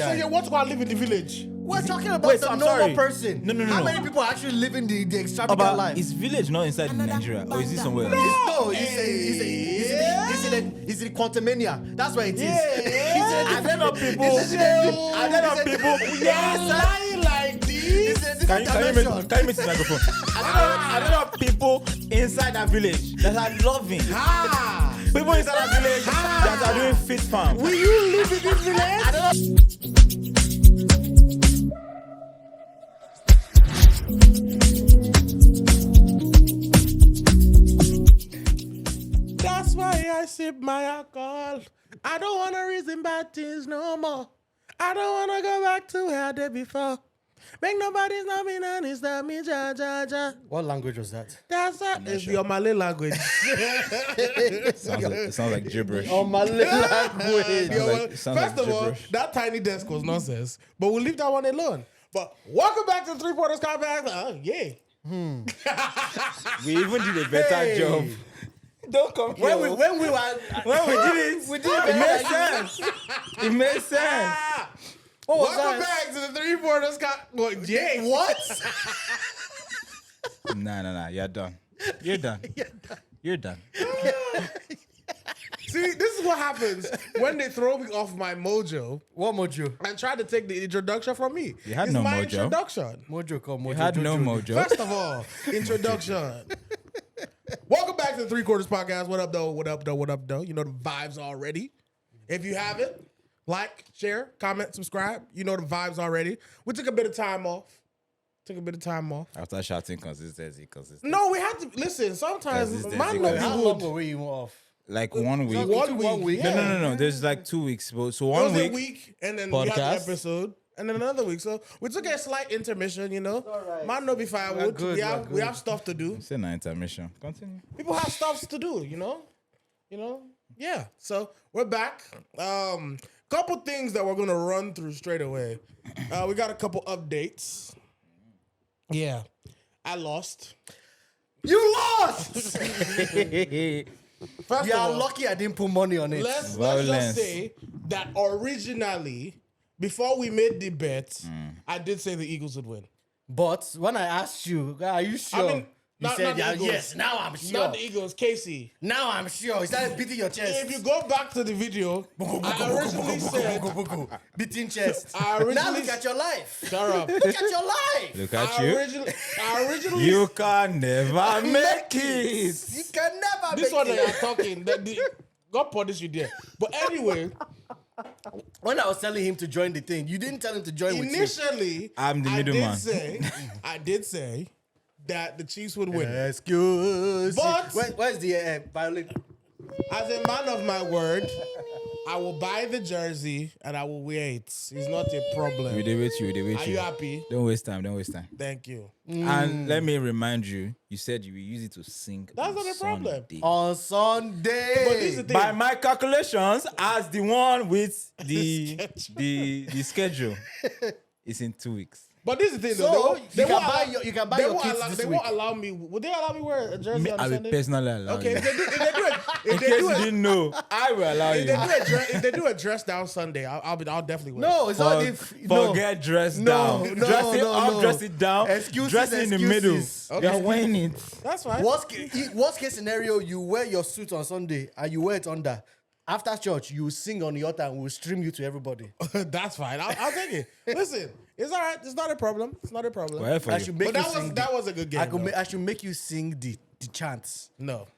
So you want to go and live in the village? We're talking about the normal person. No. How many people actually live in the extravagant life? Is village not inside Nigeria, or is it somewhere else? No, it's in Quantumania. That's where it is. I don't know people. Yes, lying like this. Can you make this microphone? I don't know people inside that village that are loving. People inside that village that are doing fit farm. Will you live in this village? I don't know. That's why I sip my alcohol. I don't want to reason bad things no more. I don't want to go back to where I did before. Make nobody's not being honest, that me ja. What language was that? That's that. It's the Malay language. It sounds like gibberish. Malay language. First of all, that tiny desk was nonsense, but we'll leave that one alone. But welcome back to the Three Quarters Compact. Yeah. We even did a better job. Don't come here. When we did it, it made sense. It made sense. Welcome back to the Three Quarters Compact. Yeah. What? Nah. You're done. You're done. See, this is what happens when they throw me off my mojo. What mojo? And try to take the introduction from me. You had It's no my mojo. Introduction. Mojo, come mojo. You had no mojo. First of all, introduction. Welcome back to the Three Quarters Podcast. What up, though? You know the vibes already. If you haven't, like, share, comment, subscribe. You know the vibes already. We took a bit of time off. After shouting consistency. No, we had to listen. Sometimes Consistency. man not be How long good. were you off? Like 1 week. One week. Yeah. No. There's like 2 weeks. So It 1 was week. a week, and then we had the Podcast. episode, and then another week. So we took a slight intermission, you know. right. Man, no be firewood. We're good, We have stuff to do. Say no intermission. Continue. People have stuff to do, you know. Yeah. So we're back. Couple things that we're gonna run through straight away. We got a couple updates. Yeah, I lost. You lost! First You of are all, lucky I didn't put money on it. let's Violence. just say that originally, before we made the bet, I did say the Eagles would win. But when I asked you, are you sure? mean, you not said, the yeah, Eagles. yes, now I'm sure. Not the Eagles, Casey. Now I'm sure. You started beating your chest. If you go back to the video, I originally said, beating chest. I originally- Now look at your life. shut up. Look at your life. Look at I you. originally You can never make it. You can never this make one that it. you're talking, God punish you there. But anyway, When I was telling him to join the thing, you didn't tell him to join with you. initially, I'm the middleman. I did say that the Chiefs would win. Excuse. But- Where's the violin? As a man of my word, I will buy the jersey and I will wear it. It's not a problem. We did with you. Are you happy? Don't waste time. Thank you. And let me remind you, you said you will use it to sing. That's on not a problem. Sunday. On Sunday. But this is the thing. By my calculations, as the one with the schedule, it's in 2 weeks. But this is the thing, So, though. you can buy your kids this They week. won't allow me. Would they allow me wear a jersey Me, on I will Sunday? personally allow Okay, you. if they do In it, case you didn't know, I will allow you. if they do a dress down Sunday, I'll definitely wear it. No, it's not if. No. Forget dress No, down. no, Dress it no, up, no. dress it down. Excuses, dress it in the middle. excuses. Okay. You're wearing it. That's fine. Worst case scenario, you wear your suit on Sunday and you wear it under. After church, you sing on the altar and we'll stream you to everybody. That's fine. I'll take it. Listen, it's all right. It's not a problem. Well, for I you. should make But you sing. that was a good game. though. I should make you sing the chants. No.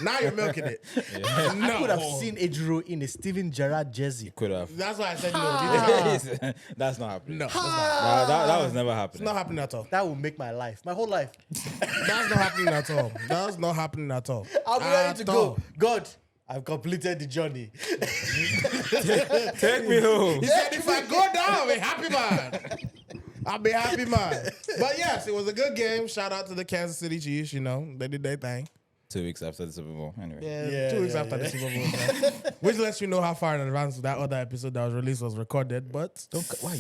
Now you're milking it. I could have seen Ejiro in a Steven Gerrard jersey. Could have. That's why I said no. That's not happening. No. That was never It's happening. not happening at all. That will make my life, my whole life. That's not happening at all. That's not happening at all. I'll be ready to At all. go. God, I've completed the journey. Take me home. He said, if I go down, I'll be happy man. I'll be happy man. But yes, it was a good game. Shout out to the Kansas City Chiefs. You know, they did their thing. 2 weeks after the Super Bowl. Anyway. Yeah, 2 weeks after the Super Bowl. So. Which lets you know how far in advance that other episode that was released was recorded. But Why are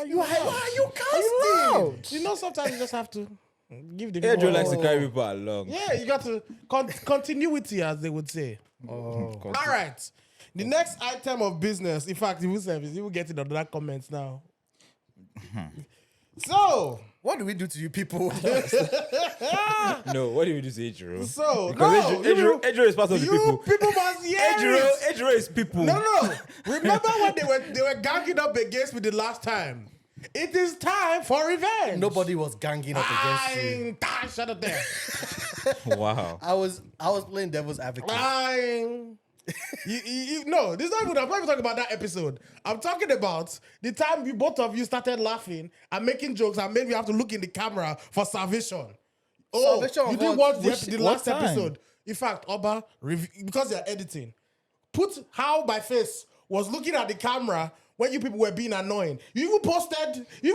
you Why are you casting? you know, sometimes you just have to give the Ejiro people. likes to carry people along. Yeah, you got to continuity, as they would say. Oh. All right. The next item of business, in fact, civil service, you will get it under that comments now. So, What do we do to you people? No, what do we do to Ejiro? So, Because no, Ejiro is part of the people. people must hear it. Ejiro is people. No. Remember when they were ganging up against me the last time? It is time for revenge. Nobody was ganging up against you. Shut up there. Wow. I was playing devil's advocate. No, this is not even. I'm not even talking about that episode. I'm talking about the time both of you started laughing and making jokes and made me have to look in the camera for salvation. Oh, Salvation you of didn't what? watch the last time? episode. In fact, Oba, because you're editing, put how my face was looking at the camera when you people were being annoying. You even posted the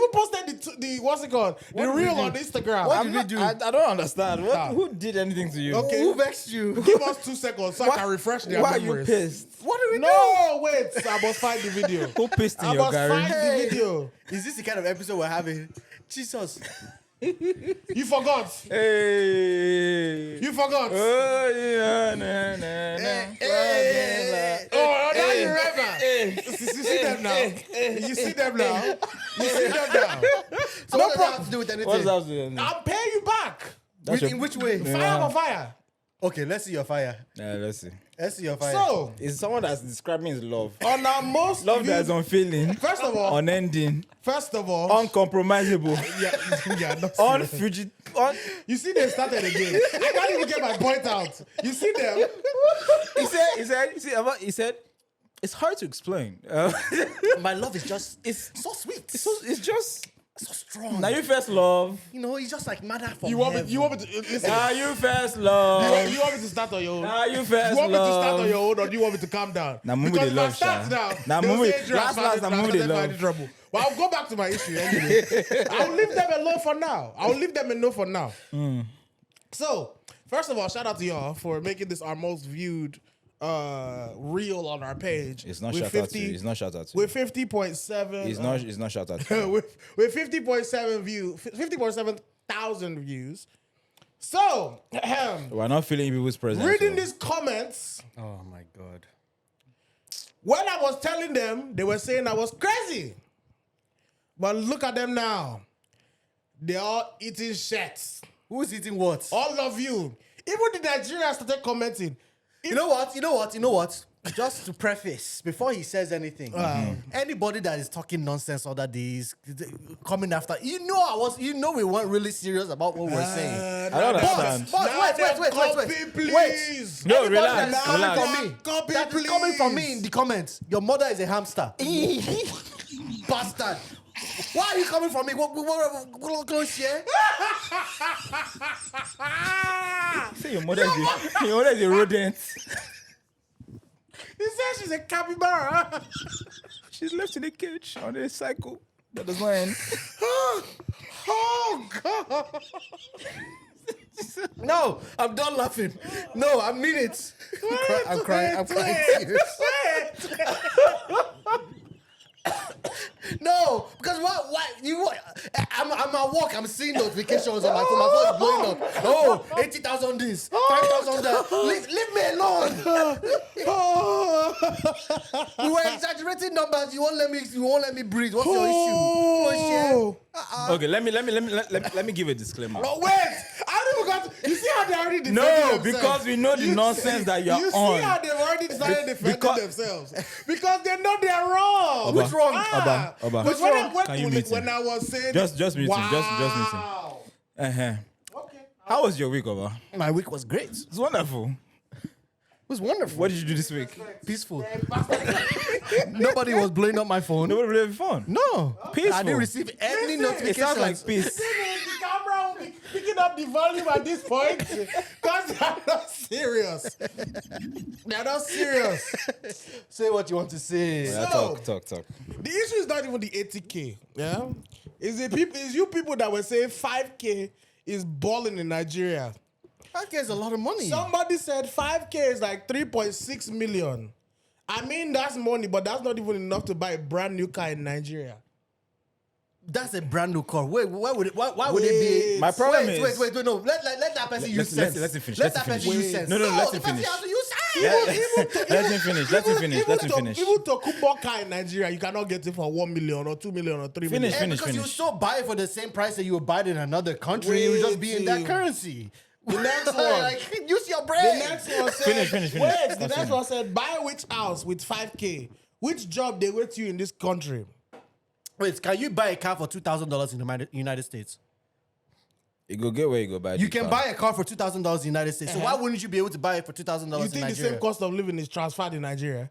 what's it called? The reel on Instagram. What did we do? I don't understand. Who did anything to you? Okay. Who vexed you? Give us 2 seconds so I can refresh their Why memories. are you pissed? What do we do? No, wait. I must find the video. Who pissed in I your must find garage? the video. Is this the kind of episode we're having? Jesus. You forgot. Hey. You forgot. Oh, yeah, nah, nah, nah. Oh, now you remember. You see them now. You see them now. You see them now. So what does that have to do with anything? What's that doing? I'll pay you back. In which way? Fire for fire. Okay, let's see your fire. Let's see. Let's see your fire. So, It's someone that's describing his love. on our most Love that is unfailing, First of all, unending, uncompromisable, not serious. unfugitive. You see them started again. I can't even get my point out. You see them? He said, it's hard to explain. My love is just, it's so sweet. It's just so strong. now you first love. You know, it's just like mother from You want heaven. me to listen? Now you first love. You want me to start on your own? Now you You first want me to start on love. your own, or do you want me to calm down? Nah, Mumu Because dey if I love, start sha. now, Nah, they will Mumu- say Ejiro has last, started- Mumu dey started love. finding trouble. Well, I'll go back to my issue anyway. I'll leave them alone for now. So, first of all, shout out to y'all for making this our most viewed reel on our page. It's not with shout out to you. It's not shout out to you. With 50.7. It's not shout out to you. with 50.7 thousand views. So, We're not feeling people's presence. reading so- these comments, Oh my God. when I was telling them, they were saying I was crazy. But look at them now. They're all eating shit. Who's eating what? All of you. Even the Nigerians started commenting. You know what? Just to preface, before he says anything, anybody that is talking nonsense other days, coming after, we weren't really serious about what we're saying. I don't understand. Please. No, Anybody relax, that is coming relax. from me, Copy, that is coming from me in the comments, your mother is a hamster. Bastard. Why are you coming from me? Close here. Say your mother is a rodent. He said she's a capybara. She's left in a cage on a cycle that does not end. Oh, God. No, I'm done laughing. No, I mean it. I'm crying tears. No, because I'm at work. I'm seeing notifications on my phone. My phone is blowing up. Oh, 80,000 this, 5,000 that. Leave me alone. You were exaggerating numbers. You won't let me breathe. What's your issue? Okay, let me give a disclaimer. No, wait. I don't even got to, you see how they already defended No, themselves? because we know the nonsense that you're You on. see how they've already decided defending because- themselves? Because they know they're wrong. Oba, Which wrong? Oba. Because Can you meet him? when I was saying... Just meet him. Just meet him. Wow. Uh-huh. Okay. How was your week, Oba? My week was great. It's wonderful. It was wonderful. What did you do this week? Peaceful. Nobody was blowing up my phone. Nobody really had fun. No. Peaceful. I didn't receive any Listen, It notifications. sounds like peace. The camera will be picking up the volume at this point because they're not serious. They're not serious. Say what you want to say. Yeah, So- talk. The issue is not even the 80K. Yeah, it's you people that were saying 5K is balling in Nigeria. That gets a lot of money. Somebody said 5K is like 3.6 million. I mean, that's money, but that's not even enough to buy a brand new car in Nigeria. That's a brand new car. Wait, why would it be? My problem wait, is- no. Let that person use sense. Let him finish. Let Let that him person finish. use sense. No, let him the person finish. has to use sense. Let him finish. Let him finish. Even to Kumbo car in Nigeria, you cannot get it for 1 million or 2 million or 3 million. Because you still buy it for the same price that you would buy it in another country. You would just be in that currency. The next one. Like, use your brain. The next one said, Finish. Wait, the next one said, buy which house with 5K? Which job they wait you in this country? Wait, can you buy a car for $2,000 in the United States? You go get where you go buy. You can buy a car for $2,000 in the United States. So why wouldn't you be able to buy it for $2,000 in Nigeria? You think the same cost of living is transferred in Nigeria?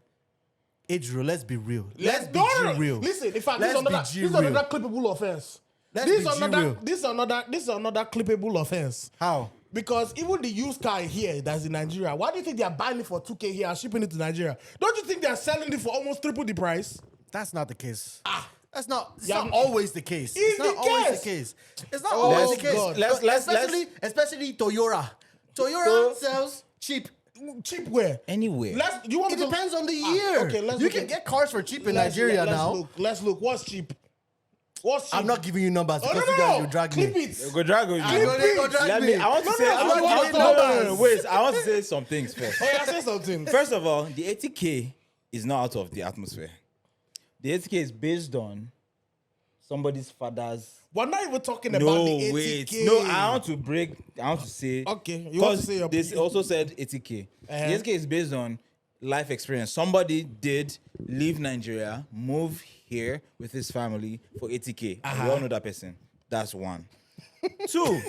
Ejiro, let's be real. Let's be real. Listen, in fact, this is another clippable offense. This is another clippable offense. How? Because even the used car here that's in Nigeria, why do you think they are buying it for 2K here and shipping it to Nigeria? Don't you think they are selling it for almost triple the price? That's not the case. That's not. It's not always the case. It's not the always case. the case. It's not always the case. God. Especially Toyota. Toyota sells cheap. Cheap where? anywhere. It depends on the year. Okay, you can get cars for cheap in Nigeria now. Let's look. What's cheap? I'm not giving you numbers because you guys will drag Clip me. it. Go drag you. Go drag me. I want to say. Wait. I want to say some things first. Oh, yeah, say something. First of all, the 80K is not out of the atmosphere. The 80K is based on somebody's father's. We're not even talking about the 80K. Wait. No, I want to say. Okay, you want to say your. This also said 80K. The 80K is based on life experience. Somebody did leave Nigeria, move here with his family for 80K. We all know that person. That's one. Two.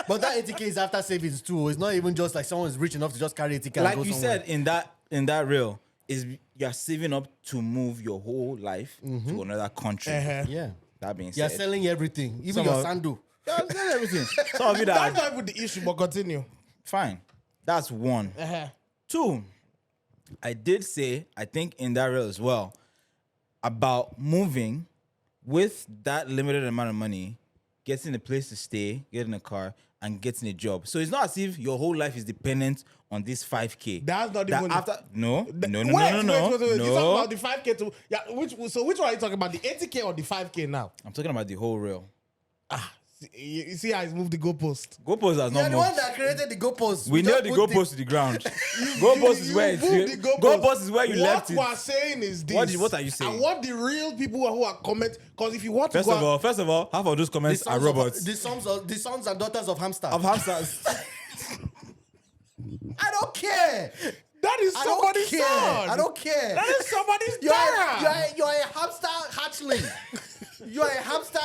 But that 80K is after savings too. It's not even just like someone's rich enough to just carry 80K. Like and go you somewhere. said in that reel, is you're saving up to move your whole life to another country. Yeah. That being You're said, selling everything, even your sandal. you're selling everything. Some of you That's that not even the issue, but continue. fine. That's one. Two. I did say, I think in that reel as well, about moving with that limited amount of money, getting a place to stay, getting a car, and getting a job. So it's not as if your whole life is dependent on this 5K. That's not even No. Wait. No. You talking about the 5K to which one are you talking about? The 80K or the 5K now? I'm talking about the whole reel. You see how he's moved the goalpost. Goalpost has You're not the one moved. that created the goalpost. We nailed the goalpost to the ground. Goalpost is where goalpost is where you left it. What we're saying is this. What are you saying? I want the real people who are comment, because if you want to First of all, half of those comments are robots. The sons and daughters of hamster. Of hamsters. I don't care. that is somebody's son. I don't care. That is somebody's daughter. You're a hamster hatchling. You're a hamster.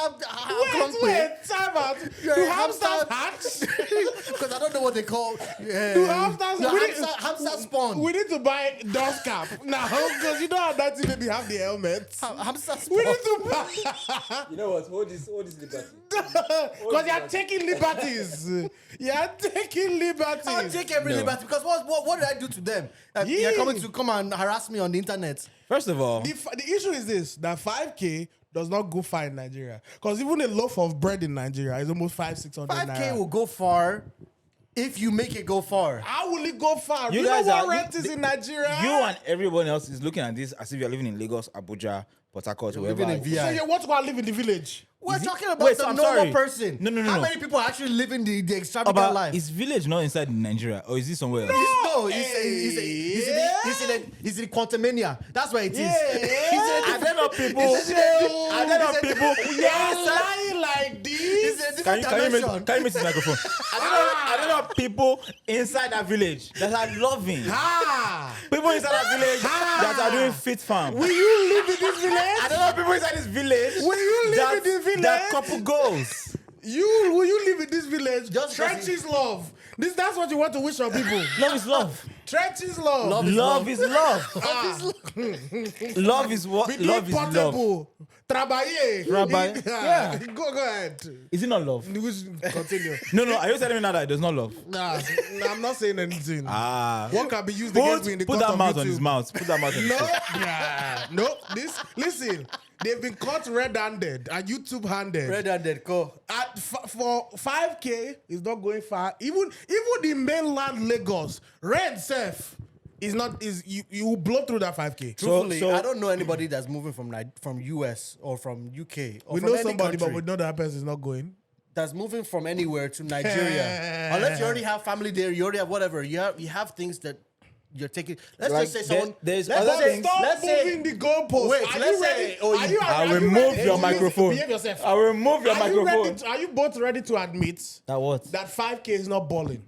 Wait, time out. You're Do a hamsters hatch? Because I don't know what they call. Do hamsters? Hamster spawn. We need to buy dust cap now because you know how that baby have the helmets. Hamster spawn. We need to buy. You know what? Hold this liberty. Because you're taking liberties. You're taking liberties. I'll take every liberty because what did I do to them? You're coming to come and harass me on the internet. First of all, The issue is this: that 5K does not go far in Nigeria. Because even a loaf of bread in Nigeria is almost 500-600 5K naira. will go far if you make it go far. How will it go far? You You know guys what are- rent is in Nigeria? you and everyone else is looking at this as if you're living in Lagos, Abuja, Port Harcourt, wherever. living in VI. So you want to go and live in the village? We're talking about Wait, the I'm normal sorry. person. No. How many people are actually living the extravagant About life? is village not inside Nigeria or is it somewhere else? No, he's in Quantumania. That's where it is. Are there not people? Are there not people? You're lying like this. He's in a Can different you dimension. make this microphone? Are there not people inside that village that are loving? People inside that village that are doing fit farm. Will you live in this village? I don't know people inside this village. Will you live in this village? That couple goals. Will you live in this village? Just Trenches love. That's what you want to wish on people. Love is love. Trenches love. Love is love. Love is what? Be Love is love. portable. Trabaye. Yeah. Go ahead. Is it not love? We should continue. No. Are you telling me now that it does not love? Nah, I'm not saying anything. Ah. What can be used against me in the Put court that of mouth on YouTube? his mouth. Put that mouth on his No, mouth. listen. They've been caught red-handed and YouTube-handed. Red-handed, go. For 5K, it's not going far. Even the mainland Lagos, red self is not you will blow through that 5K. Truthfully, so- I don't know anybody that's moving from US or from UK. Or We from know any somebody, country. but we know that person is not going. that's moving from anywhere to Nigeria, unless you already have family there, you already have whatever, you have things that you're taking. Let's Like, just say someone. there's let's other say- things. Stop let's say- moving the goalpost. Wait, Are let's you say- ready? oh, Are you- I'll are you remove ready? your microphone. Behave yourself. I'll remove your Are you ready microphone. to- are you both ready to admit That what? that 5K is not balling?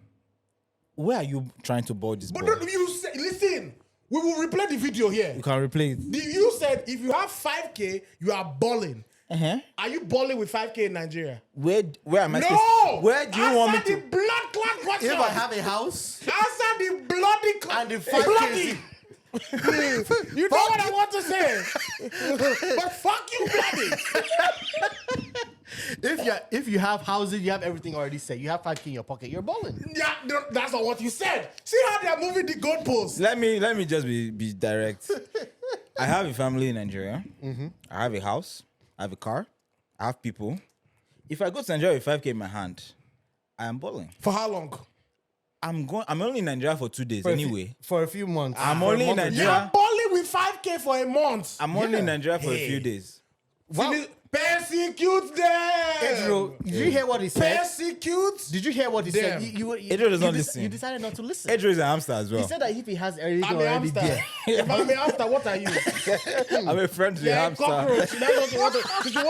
Where are you trying to ball this But ball? no, you say, listen, we will replay the video here. You can replay it. You said if you have 5K, you are balling. Uh-huh. Are you balling with 5K in Nigeria? Where am I? No! Where do you want me Answer to? the blood clot question. If I have a house Answer the bloody and the 5K bloody. is- You know what I want to say. But fuck you, bloody. if you have housing, you have everything already set. You have 5K in your pocket. You're balling. Yeah, no, that's not what you said. See how they are moving the goalposts. Let me just be direct. I have a family in Nigeria. I have a house. I have a car. I have people. If I go to Nigeria with 5K in my hand, I am balling. For how long? I'm only in Nigeria for 2 days anyway. For a few months. I'm For a only in month or two. You're Nigeria. balling with 5K for a month. I'm only in Nigeria for a Hey. few days. Persecute them. Ejiro, did you hear what he said? Persecute. Did you hear what he Damn. said? Ejiro does not listen. You decided not to listen. Ejiro is a hamster as well. He said that if he has everything I'm a already hamster. there. If I'm a hamster, what are you? I'm a friendly Yeah, hamster. cockroach. That's what you want to. Since you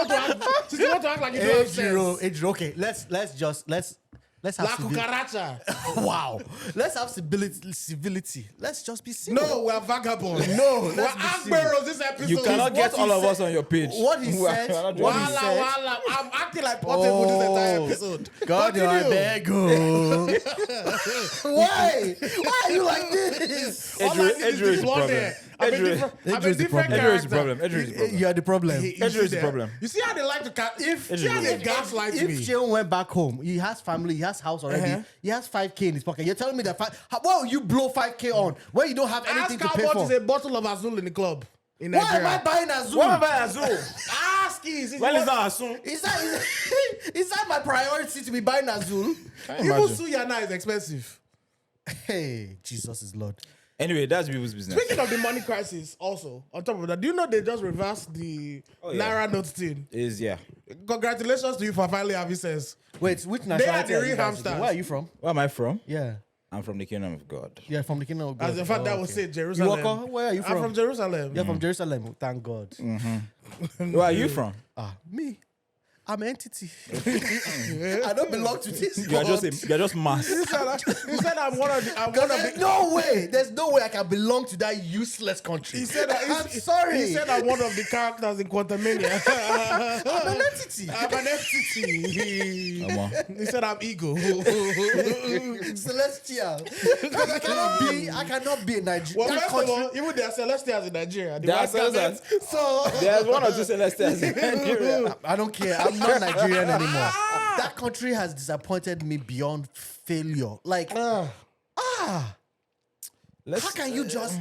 want to act like you don't have Ejiro, sense. Ejiro, okay, let's have La cucaracha. wow. Let's have civility. Let's just be civil. No, we're vagabonds. No, we're let's be Asperos this episode. You cannot get he all of said- us on your page. what he We are said- not doing what he this. said- Wala. I'm acting like Portable this entire episode. God, I Continue. beg you. Why? Why are you like this? All I need Ejiro is the blonde problem. hair. I'm a Ejiro different Ejiro is the problem. Ejiro is the character. problem. Ejiro is the problem. You are the problem. You Ejiro see is the that? problem. You see how they like to If see how they gaslight if me. Seun went back home, he has family, he has house already, Uh-huh. he has 5K in his pocket. You're telling me that what will you blow 5K on when you don't have anything Ask to how pay much for? is a bottle of Azul in the club in Why Nigeria. am I buying Azul? What about Azul? Ask is When is that Azul? Is that my priority to be buying Azul? Even Suyana is expensive. Hey, Jesus is Lord. Anyway, that's people's business. Speaking of the money crisis, also on top of that, do you know they just reversed the yeah. Naira note thing? Yeah. Congratulations to you for finally having sense. Wait, which are nationality the are you real guys? hamsters. Where are you from? Where am I from? Yeah. I'm from the kingdom of God. Yeah, from the kingdom of God. As the fact that was okay. said, Jerusalem. Iwoko, where are you I'm from from? Jerusalem. You're from Jerusalem. Thank God. Where are you from? Me. I'm an entity. I don't belong to this. You're God. just mass. He said I'm one of the. I'm one of There's the. no way. There's no way I can belong to that useless country. He said that. I'm sorry. He said I'm one of the characters in Quantumania. I'm an entity. I'm an entity. Come on. He said I'm ego. Celestial. Because I cannot be a Nigerian. Well, That first of country- all, even there are celestials in Nigeria. The There are white cabinets. celestials. So There's one or two celestials in Nigeria. I don't care. I'm not Nigerian anymore. That country has disappointed me beyond failure. Like, how can you just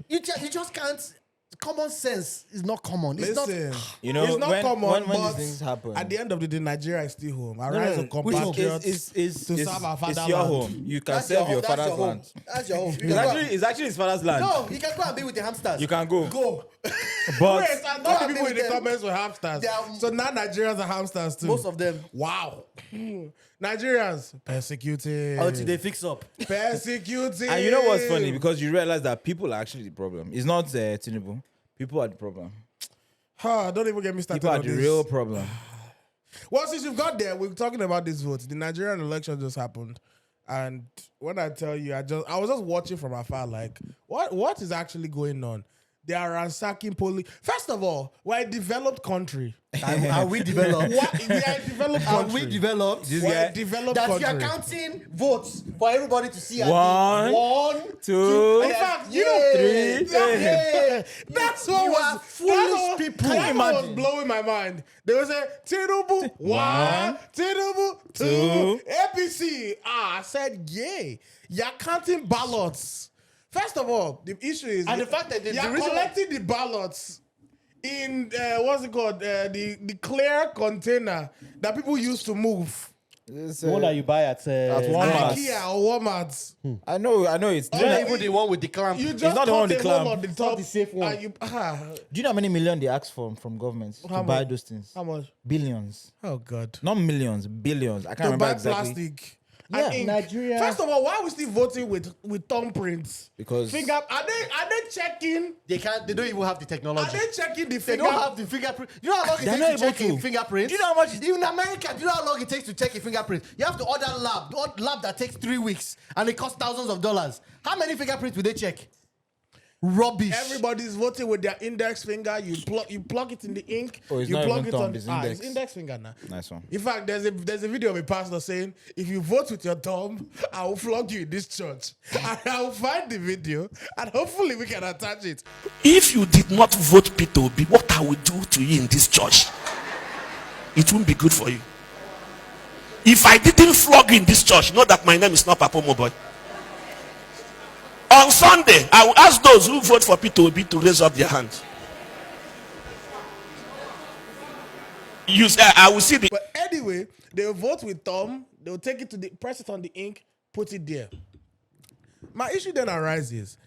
you just can't. Common sense is not common. It's Listen, You know, it's not when- common, when but these things happen- at the end of the day, Nigeria is still home. Our No, rise no, of no. compatriots to serve our It's fatherland. your home. You can That's serve your that's father's home. land. That's your home. You It's can go- actually his father's land. no, you can go and be with the hamsters. You can go. Go. But Wait, and Go not the and people be in the with them. comments were hamsters. They are- So now Nigerians are hamsters too. Most of them. Wow. Nigerians persecuted. Until they fix up. Persecuted. and you know what's funny? Because you realize that people are actually the problem. It's not Tinubu. People are the problem. Don't even get me started People are on the this. real problem. Well, since you've got there, we're talking about this vote. The Nigerian election just happened. And when I tell you, I was just watching from afar, like, what is actually going on? They are ransacking police. First of all, we're a developed country. Are we developed? We are a developed Are country. we developed? This We're guy- a developed That country. you're counting votes for everybody to see. One, One, two, In fact, you know, three. that's what You was are foolish people. That's Can you what was imagine? blowing my mind. They would say Tinubu one, Tinubu two, two. APC. I said, yay. You're counting ballots. First of all, the issue is And the fact that the you're reason why- collecting the ballots in what's it called? The clear container that people use to move. It's, The one that you buy at Walmart. IKEA or Walmart. I know it's. Not even the one with the clamp. You just not the one cut with a the hole clamp. on the It's top. not the safe one. And you, Do you know how many million they ask from governments How to buy much? those things? how much? Billions, Oh God. not millions, billions. I can't To remember buy exactly. plastic. Yeah, and ink. Nigeria. First of all, why are we still voting with thumbprints? Because Finger. Are they checking? They can't. They don't even have the Are technology. they checking the They finger? don't have the fingerprint. You know how long it They're takes not to check able a to. fingerprint? Do you know how much- Even in America, do you know how long it takes to check a fingerprint? You have to order lab that takes 3 weeks, and it costs thousands of dollars. How many fingerprints will they check? Rubbish. Everybody's voting with their index finger. You plug it in the ink. Oh, it's you not plug even it thumb, on it's it's index. index finger now. Nice one. In fact, there's a video of a pastor saying, if you vote with your thumb, I will flog you in this church. And I will find the video and hopefully we can attach it. If you did not vote Peter Obi, what I will do to you in this church, it won't be good for you. If I didn't flog you in this church, know that my name is not Papa Moboy. On Sunday, I will ask those who vote for Peter Obi to raise up their hands. I will see the. But anyway, they'll vote with thumb. They'll take it press it on the ink, put it there. My issue then arises.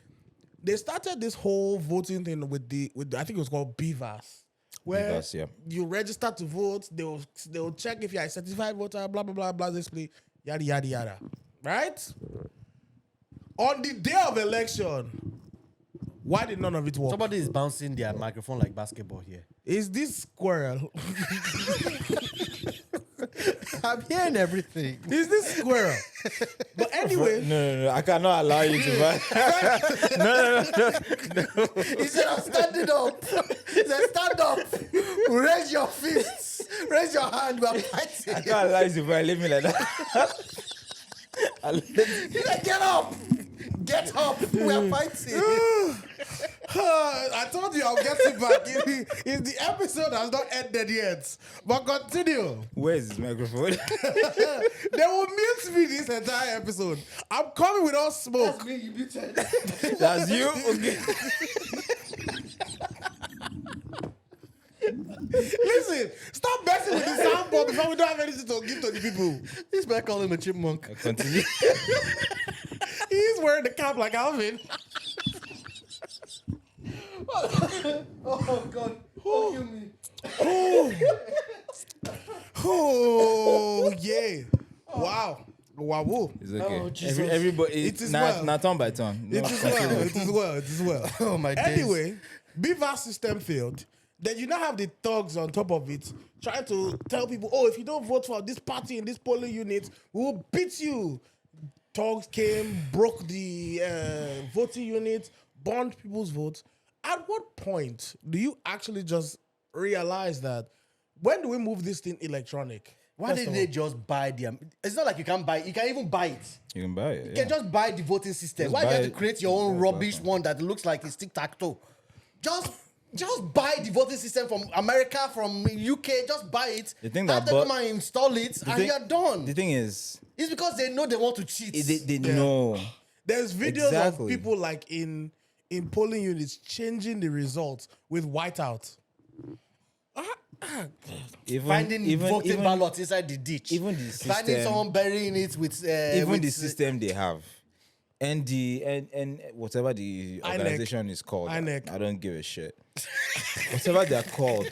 They started this whole voting thing with I think it was called BVAS. Where BVAS, yeah. you register to vote, they'll check if you're a certified voter, blah blah blah blah, display, yada yada yada. Right? On the day of election, why did none of it work? Somebody is bouncing their microphone like basketball here. Is this squirrel? I'm hearing everything. Is this squirrel? But anyway, No, I cannot allow you to buy. He said, I'm standing up. He said, stand up. Raise your fists. Raise your hand. We're I fighting. can't allow you to buy. Leave me like that. He said, get up. Get up. We're fighting. I told you I'll get you back. If the episode has not ended yet, but continue. Where is this microphone? They will mute me this entire episode. I'm coming with all smoke. Me, you muted. That's you. Okay. Listen, stop messing with the soundboard before we don't have anything to give to the people. This man call him a chipmunk. Continue. He's wearing the cap like Alvin. Oh, God. Oh, kill me. Oh, yeah. Wow. Wow. It's okay. Oh, Jesus. Everybody. It is not, well. not turn by turn. No, It is well. It is well. It is well. Oh, my days. Anyway, BVAS system failed. Then you now have the thugs on top of it trying to tell people, oh, if you don't vote for this party in this polling unit, we will beat you. Thugs came, broke the voting unit, burned people's votes. At what point do you actually just realize that when do we move this thing electronic? Why First did of they all, just buy them? It's not like you can buy. You can even buy it. You can buy it. You Yeah. can just buy the voting system. Just Why do you buy have to it. create your own Yeah, rubbish one that looks like it's tic-tac-toe? Just buy the voting system from America, from UK. Just buy it. The thing that After bu- come and install it, and you're done. The thing is, It's because they know they want to cheat. they know. there's videos Exactly. of people like in polling units changing the results with whiteout. Finding voting ballots inside the ditch. even the Finding system- someone burying it with Even with, the system they have, and whatever the INEC. organization is called, INEC. I don't give a shit. Whatever they're called,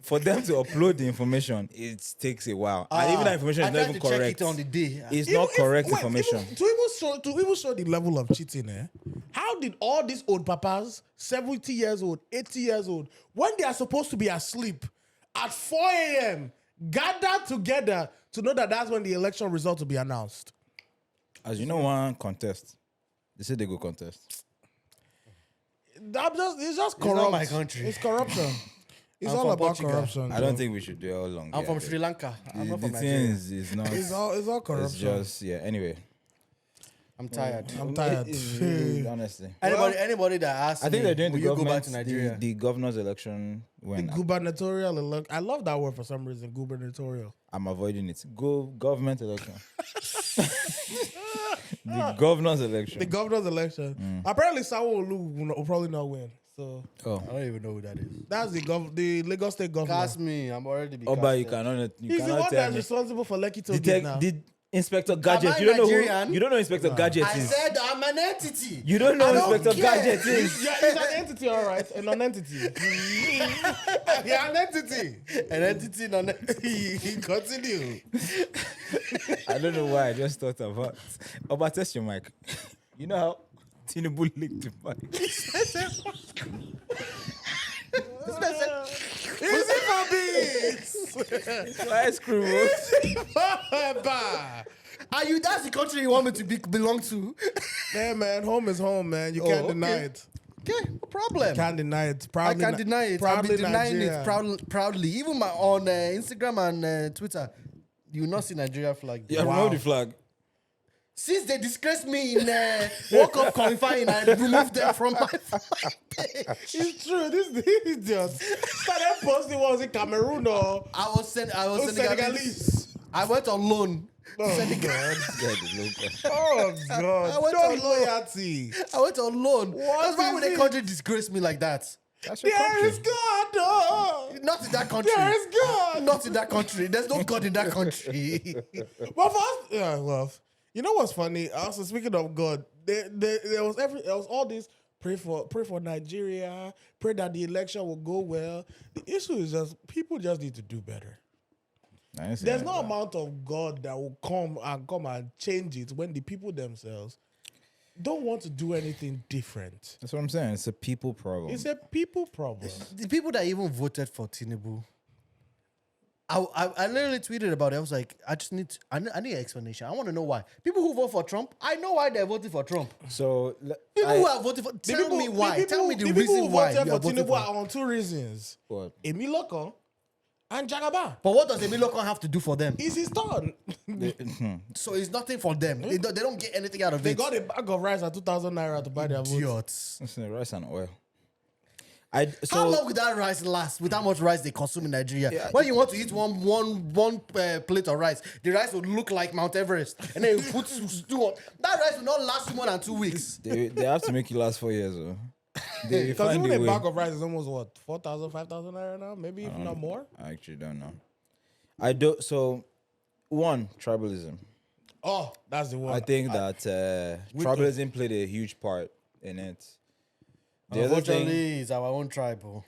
for them to upload the information, it takes a while, and even that information I is not tried even to check correct. it on the day. It's not correct Wait, information. To even show the level of cheating, how did all these old papas, 70 years old, 80 years old, when they are supposed to be asleep at 4 a.m., gather together to know that that's when the election result will be announced? As you know, one contest, they say they go contest. It's just corrupt. not my country. It's corruption. It's I'm all from about Portugal. corruption. I don't think we should do it all long. I'm from Sri Lanka. I'm not The from thing Nigeria. is not. It's all corruption. It's just Anyway, I'm tired. I'm tired. honestly. Anybody that asks I think me, they're doing will the you go back government, to Nigeria? the governor's election The when gubernatorial election. I love that word for some reason. Gubernatorial. I'm avoiding it. Government election. The governor's election. The governor's election. Apparently, Saul will probably not win. So Oh, I don't even know who that is. that's the Lagos State governor. Cast me. I'm already be Oba, you casted. cannot. You He's the cannot one tell that's me. responsible for Lekki Toll Gate now. Did Inspector I Gadget? You don't know Nigerian? who? You don't know Inspector Gadget I is. said I'm an entity. You don't know I who don't Inspector care. Gadget is. Yeah, he's an entity, all right, a non-entity. Yeah, an entity. An entity, non-entity. Continue. I don't know why. I just thought about. Oba, test your mic. You know how Tinubu licked the mic. Easy for beats. Ice cream. Bah. Are you? That's the country you want me to belong to. Yeah, man, home is home, man. You can't okay. deny it. Okay, no problem. Can't deny it. I Proudly, can't deny it. I've Proudly been denying Nigeria. it proudly. Even on Instagram and Twitter, you will not see Nigeria flag. You have Wow. removed the flag. Since they disgraced me in World Cup qualifying, I removed them from my page. It's true. This idiot started posting was in Cameroon or I was Senegalese. Senegalese. I went on loan. Oh, Senegal. God. Yeah, the local. Oh, I God. went Show on loan. loyalty. I went on loan. What Why is would a it? country disgrace me like that? That's your There is country. God. Oh. Not in that country. There is God. Not in that country. There's no God in that country. But first, yeah, well, you know what's funny? Also, speaking of God, there was all this pray for Nigeria, pray that the election will go well. The issue is just people just need to do better. There's no amount of God that will come and change it when the people themselves don't want to do anything different. That's what I'm saying. It's a people problem. It's a people problem. The people that even voted for Tinubu, I literally tweeted about it. I was like, I need an explanation. I want to know why. People who vote for Trump, I know why they're voting for Trump. So People who are voting for, tell me why. Tell me the people reason who why voted you for are voting Tinubu for. are on two reasons: what? Emi Loko and Jagaba. But what does Emilio have to do for them? It's his turn. So it's nothing for them. They don't get anything out of They it. got a bag of rice at 2,000 naira to buy their votes. Idiots. Listen, rice and oil. How long would that rice last? With how much rice they consume in Nigeria? Yeah. When you want to eat one plate of rice, the rice would look like Mount Everest, and then you put stew on. That rice will not last you more than 2 weeks. They have to make it last 4 years. Though. They Because find even a a way. bag of rice is almost what, 4,000, 5,000 naira now? Maybe if not more. I actually don't know. I do. So, one, tribalism. Oh, that's the one. I think that tribalism played a huge part in it. The other thing, Unfortunately, it's our own tribe. Oh.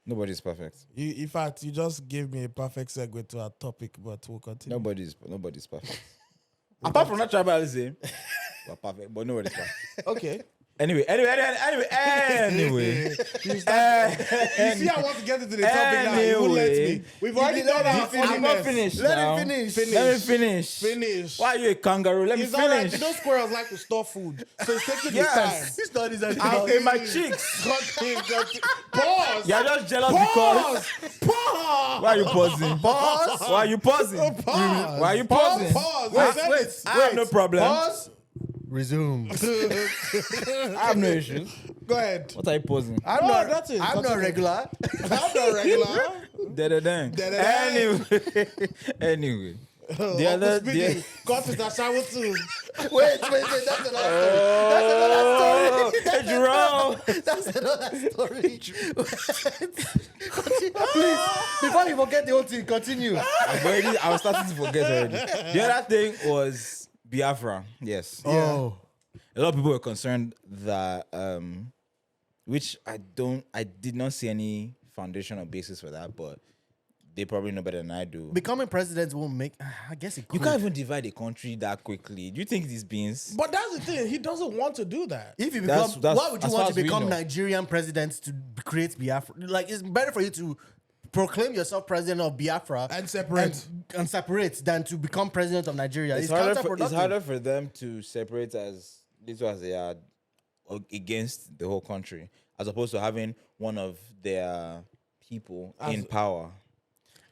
nobody's perfect. In fact, you just gave me a perfect segue to our topic, but we'll continue. Nobody's perfect. Apart from that tribalism, we're perfect, but nobody's perfect. Okay. Anyway. You see, I want to get into the topic now. You won't let me. We've already done our I'm not finished. finished. Let now. him finish. Let me finish. Finish. Why are you a kangaroo? Let me It's all right. finish. Those squirrels like to store food, so it's taking Yes. This not his I'm in my cheeks. Pause. You're just jealous because. Pause. Why are you pausing? Pause. Why are you pausing? Pause. Why are you pausing? Pause. Wait. I have no problem. Pause. Resume. I have no issues. Go ahead. What are you pausing? I'm No, not. that's it. I'm not Continue. regular. I'm not regular. Da-da-da. Anyway. The other. Got it. That's how too. Wait. That's another story. That's another story. Please, before you forget the whole thing, continue. I was starting to forget already. The other thing was Biafra. Yes. Oh. A lot of people were concerned that, which I did not see any foundation or basis for that, but they probably know better than I do. Becoming president won't make. I guess it could. You can't even divide a country that quickly. Do you think these beans? But that's the thing. He doesn't want to do that. If you That's- become, that's- why would you as want far to as we become know. Nigerian president to create Biafra? Like, it's better for you to proclaim yourself president of Biafra And separate. and separate than to become president of Nigeria. It's It's counterproductive. harder for them to separate as little as they are against the whole country, as opposed to having one of their people in power.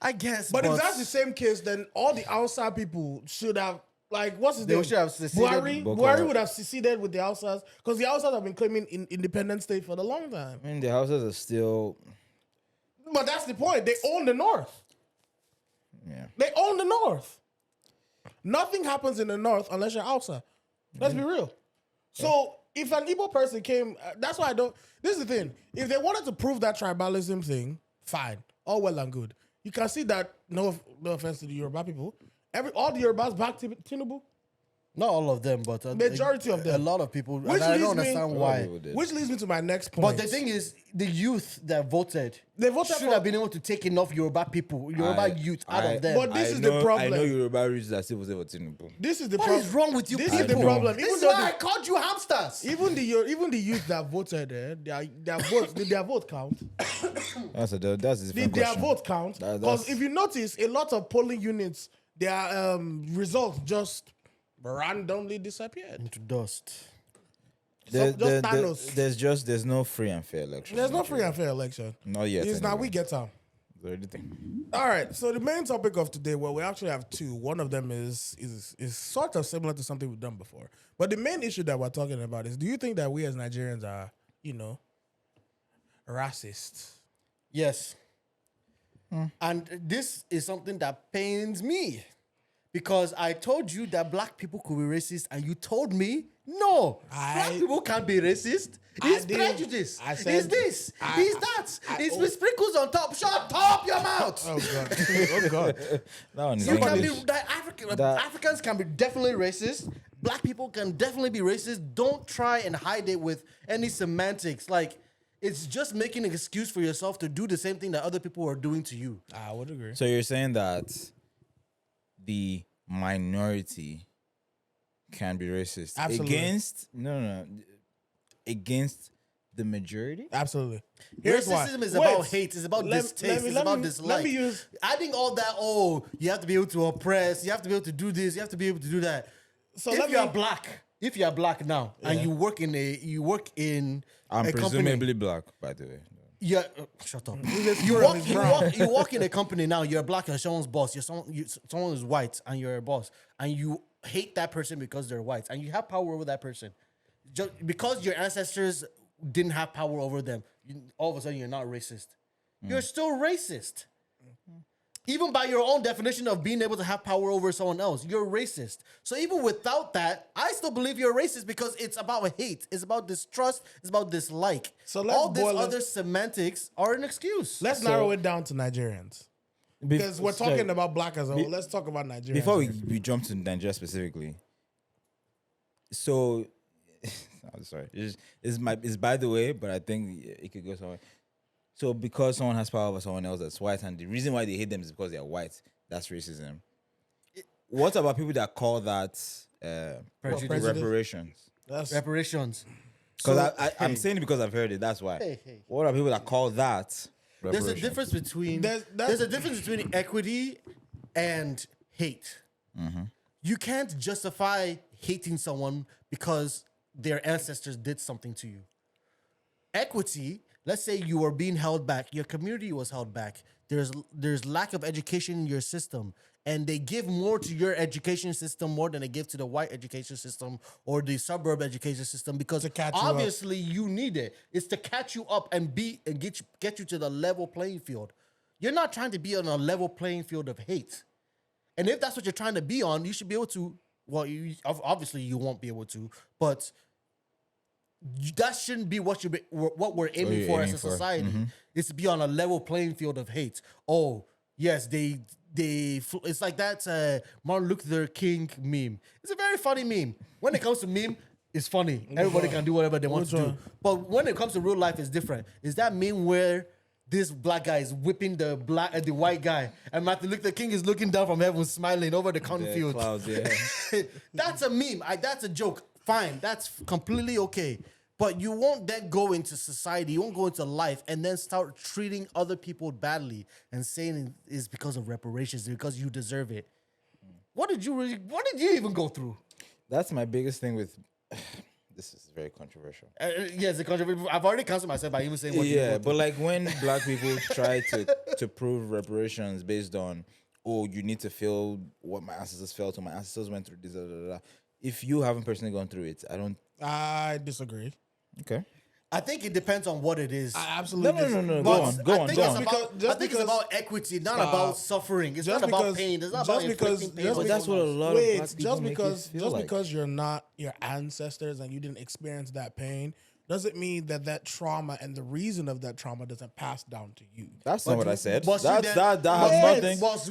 I guess, But if that's the same case, then all the outside people should have, like, what's his They name? should have seceded. Buhari would have seceded with the outsides because the outsides have been claiming independent state for a long time. I mean, the houses are still, But that's the point. They own the North. yeah. They own the North. Nothing happens in the North unless you're outside. Let's be real. So if an Igbo person came, that's why I don't. This is the thing. If they wanted to prove that tribalism thing, fine, all well and good. You can see that. No offense to the Yoruba people. All the Yorubas back to Tinubu. Not all of them, but Majority of them. A lot of people. Which And I leads don't me- understand why. Which leads me to my next point. But the thing is, the youth that voted, They voted should for- have been able to take enough Yoruba people, Yoruba youth out of them. But this is the problem. I know Yoruba roots that still was able to Tinubu. This is the What problem. is wrong with you This people? is the problem. This Even is though why I called you hamsters. even the youth that voted, their votes did their vote count? That's a different Did their question. vote count? That's- Because if you notice, a lot of polling units, their results just randomly disappeared. Into dust. Just Thanos. There's no free and fair election. There's no free and fair election. Not yet. It's now anyway. we get some. It's already thing. All right. So the main topic of today, well, we actually have two. One of them is sort of similar to something we've done before. But the main issue that we're talking about is: do you think that we as Nigerians are, racist? Yes. And this is something that pains me. Because I told you that black people could be racist, and you told me, no, black people can't be racist. It's prejudice. It's this. It's that. It's with sprinkles on top. Shut up your mouth. Oh God! Oh God! That one is You can be English. Africans can be definitely racist. Black people can definitely be racist. Don't try and hide it with any semantics. Like, it's just making an excuse for yourself to do the same thing that other people are doing to you. I would agree. So you're saying that the minority can be racist Absolutely. against the majority? Absolutely. Here's why. Racism is Wait. about hate. It's about distaste. It's about dislike. Let me use. Adding all that, you have to be able to oppress. You have to be able to do this. You have to be able to do that. So if let you me- are black now and you work in I'm a presumably company. black, by the way. Yeah, shut up. squirrel is brown. You walk in a company now. You're black. You're someone's boss. Someone who's white, and you're a boss, and you hate that person because they're white, and you have power over that person, just because your ancestors didn't have power over them. All of a sudden, you're not racist. You're still racist. Even by your own definition of being able to have power over someone else, you're racist. So even without that, I still believe you're racist because it's about hate. It's about distrust. It's about dislike. So let's all this boil it- other semantics are an excuse. Let's narrow it down to Nigerians because we're Sorry. talking about black as a whole. Let's talk about Nigerians. Before we jump to Nigeria specifically, so I'm sorry, it's by the way, but I think it could go somewhere. So because someone has power over someone else that's white, and the reason why they hate them is because they're white, that's racism. What about people that call that Prejudice. reparations? That's Reparations. Because So, I'm saying it because I've heard it. That's why. Hey. What are people that call that There's a reparations? difference between There's a difference between equity and hate. You can't justify hating someone because their ancestors did something to you. Equity, let's say you were being held back, your community was held back. There's lack of education in your system, and they give more to your education system more than they give to the white education system or the suburb education system because To catch you up. obviously you need it. It's to catch you up and get you to the level playing field. You're not trying to be on a level playing field of hate. And if that's what you're trying to be on, you should be able to. Well, obviously you won't be able to, but that shouldn't be what we're aiming you're for as aiming a for. society. It's to be on a level playing field of hate. Oh, yes, it's like that Martin Luther King meme. It's a very funny meme. When it comes to meme, it's funny. Everybody can do whatever they want to do. one? But when it comes to real life, it's different. Is that meme where this black guy is whipping the white guy, and Martin Luther King is looking down from heaven, smiling over the cornfield? Clouds, yeah. That's a meme. That's a joke. Fine, that's completely okay. But you won't then go into society, you won't go into life and then start treating other people badly and saying it's because of reparations, because you deserve it. What did you even go through? That's my biggest thing with. This is very controversial. Yes, the controversy. I've already canceled myself by even saying what you Yeah, go but through. like when black people try to prove reparations based on, oh, you need to feel what my ancestors felt or my ancestors went through this, da, da, da, da. If you haven't personally gone through it, I don't. I disagree. Okay. I think it depends on what it is. I absolutely No. But Go on. I think it's about equity, not about suffering. It's not about pain. It's not about inflicting pain. But that's what a lot of black people make you feel like. because you're not your ancestors and you didn't experience that pain doesn't mean that trauma and the reason of that trauma doesn't pass down to you. That's not what I said. Must we That then- has nothing. Must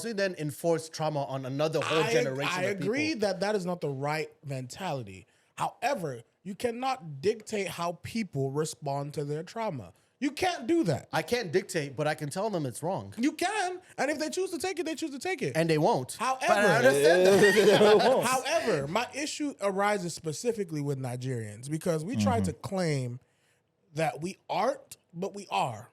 we then enforce trauma on another whole generation I of people? agree that is not the right mentality. However, you cannot dictate how people respond to their trauma. You can't do that. I can't dictate, but I can tell them it's wrong. You can, and if they choose to take it, they choose to take it. And they won't. However, But I understand that. However, my issue arises specifically with Nigerians because we try to claim that we aren't, but we are.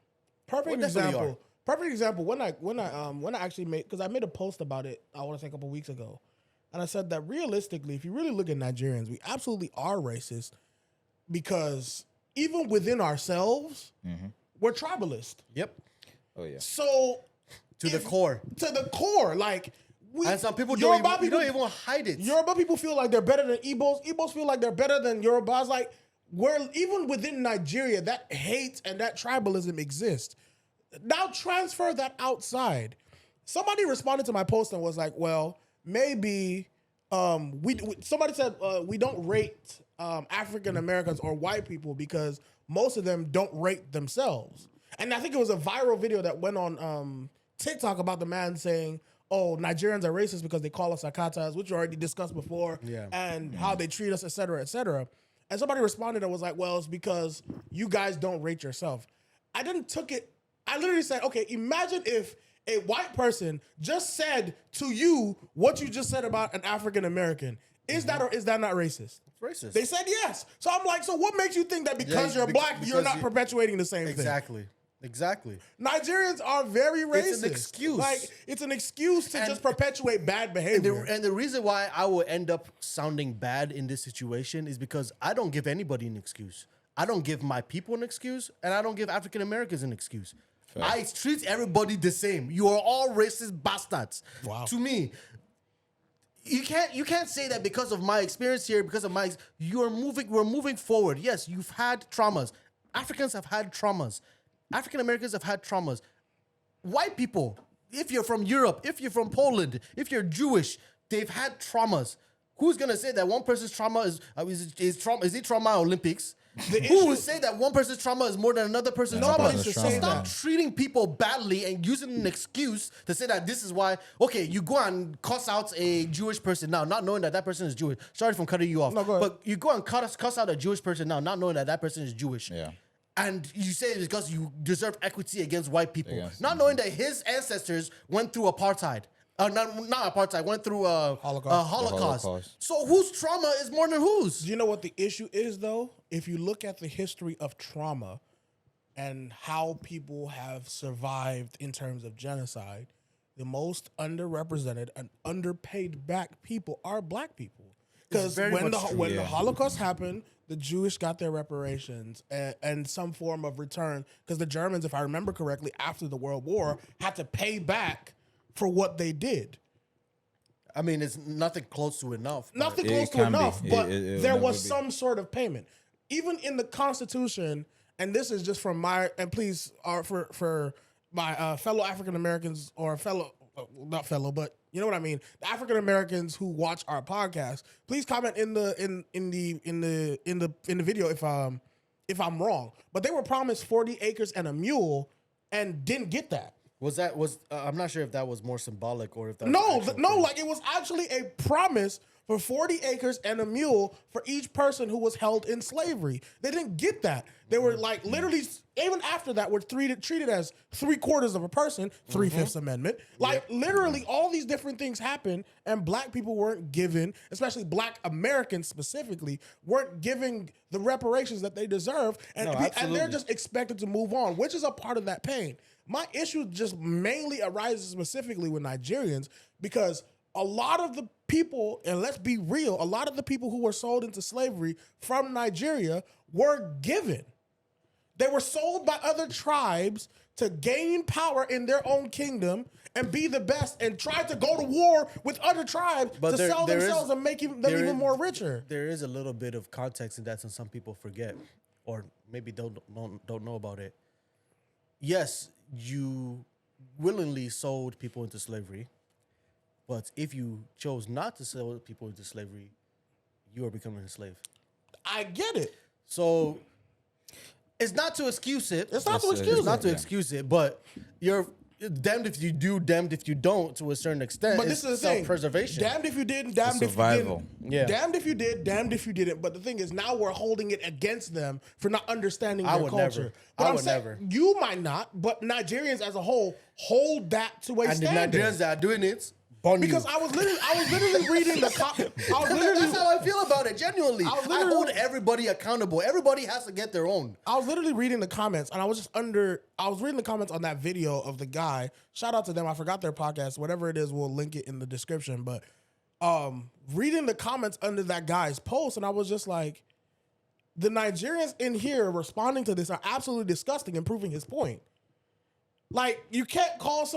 Perfect Well, definitely example. are. Perfect example. When I actually made, because I made a post about it, I want to say a couple weeks ago, and I said that realistically, if you really look at Nigerians, we absolutely are racist because even within ourselves, we're tribalist. Yep. Oh yeah. So To the core. like we And some people Yoruba don't even hide it. Yoruba people feel like they're better than Igbos. Igbos feel like they're better than Yorubas. Like, we're even within Nigeria, that hate and that tribalism exists. Now transfer that outside. Somebody responded to my post and was like, "Well, maybe somebody said we don't rate African Americans or white people because most of them don't rate themselves." And I think it was a viral video that went on TikTok about the man saying, "Oh, Nigerians are racist because they call us Akatas," which we already discussed before, and how they treat us, et cetera, et cetera. And somebody responded and was like, "Well, it's because you guys don't rate yourself." I literally said, okay, imagine if a white person just said to you what you just said about an African American. Is that or is that not racist? It's racist. They said yes. So I'm like, so what makes you think that because you're black, you're not perpetuating the same thing? Exactly. Nigerians are very racist. It's an excuse. Like, it's an excuse to just perpetuate bad behavior. And the reason why I will end up sounding bad in this situation is because I don't give anybody an excuse. I don't give my people an excuse, and I don't give African Americans an excuse. I treat everybody the same. You are all racist bastards. Wow. To me, you can't say that because of my experience here, because of we're moving forward. Yes, you've had traumas. Africans have had traumas. African Americans have had traumas. White people, if you're from Europe, if you're from Poland, if you're Jewish, they've had traumas. Who's gonna say that one person's trauma is it trauma Olympics? Who would say that one person's trauma is more than another person's trauma? Nobody should say Stop that. treating people badly and using an excuse to say that this is why. Okay, you go and cuss out a Jewish person now, not knowing that that person is Jewish. Sorry for cutting you off. No, go ahead. But you go and cuss out a Jewish person now, not knowing that that person is Jewish. Yeah. And you say it's because you deserve equity against white people, Against- not knowing that his ancestors went through apartheid. Not apartheid, went through Holocaust. Holocaust. So whose trauma is more than whose? Do you know what the issue is, though? If you look at the history of trauma and how people have survived in terms of genocide, the most underrepresented and underpaid black people are black people. Because very when much true. the Holocaust happened, the Jewish got their reparations and some form of return. Because the Germans, if I remember correctly, after the World War, had to pay back for what they did. I mean, it's nothing close to enough. but- Nothing It close to can enough, be. but It will there never was be. some sort of payment. Even in the Constitution, and this is just from my, and please, for my fellow African Americans or not fellow, but you know what I mean, the African Americans who watch our podcast, please comment in the video if I'm wrong. But they were promised 40 acres and a mule and didn't get that. I'm not sure if that was more symbolic or if that No, was actual thing. like it was actually a promise for 40 acres and a mule for each person who was held in slavery. They didn't get that. They were like literally, even after that, were treated as 3/4 of a person, 3/5 Amendment. Like literally all these different things happened and black people weren't given, especially black Americans specifically, weren't giving the reparations that they deserve. And, and they're absolutely. just expected to move on, which is a part of that pain. My issue just mainly arises specifically with Nigerians because a lot of the people, and let's be real, a lot of the people who were sold into slavery from Nigeria were given. They were sold by other tribes to gain power in their own kingdom and be the best, and try to go to war with other tribes to sell themselves and make them even more richer. There is a little bit of context in that, and some people forget, or maybe don't know about it. Yes, you willingly sold people into slavery, but if you chose not to sell people into slavery, you are becoming a slave. I get it. So it's not to excuse it. It's not to excuse it. It's not to excuse it, but you're damned if you do, damned if you don't, to a certain extent. But this is the thing. Self-preservation. Damned if you did, damned if you survival. didn't. Yeah. Damned if you did, damned if you didn't. But the thing is, now we're holding it against them for not understanding their culture. Never. You might not, but Nigerians as a whole hold that to a And standard. the Nigerians that are doing it, burn Because you. I was literally reading the That's how I feel about it, genuinely. I was I literally- hold everybody accountable. Everybody has to get their own. I was literally reading the comments, and I was reading the comments on that video of the guy. Shout out to them. I forgot their podcast. Whatever it is, we'll link it in the description. But reading the comments under that guy's post, and I was just like, the Nigerians in here responding to this are absolutely disgusting and proving his point. Like, you can't call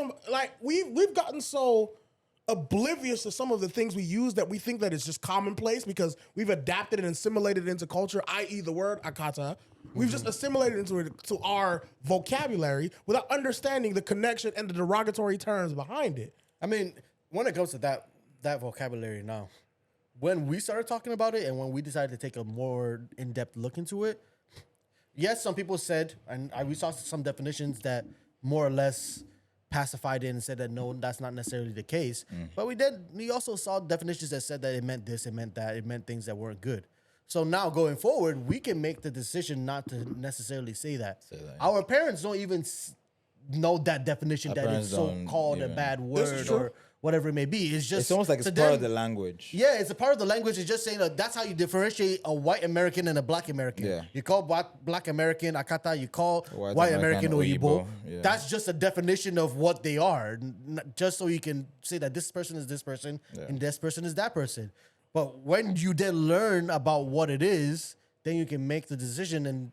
we've gotten so oblivious to some of the things we use that we think that it's just commonplace because we've adapted and assimilated it into culture, i.e. the word akata. We've just assimilated into it to our vocabulary without understanding the connection and the derogatory terms behind it. I mean, when it comes to that vocabulary now, when we started talking about it and when we decided to take a more in-depth look into it, yes, some people said, and we saw some definitions that more or less pacified it and said that no, that's not necessarily the case. But we also saw definitions that said that it meant this, it meant that, it meant things that weren't good. So now going forward, we can make the decision not to necessarily say that. Our parents don't even know that definition, that it's so-called a bad word or whatever it may be. It's almost like it's part of the language. Yeah, it's a part of the language. It's just saying that that's how you differentiate a white American and a black American. Yeah. You call black American Akata, you call white American Oyibo. Yeah. That's just a definition of what they are, just so you can say that this person is this person and this person is that person. But when you then learn about what it is, then you can make the decision and,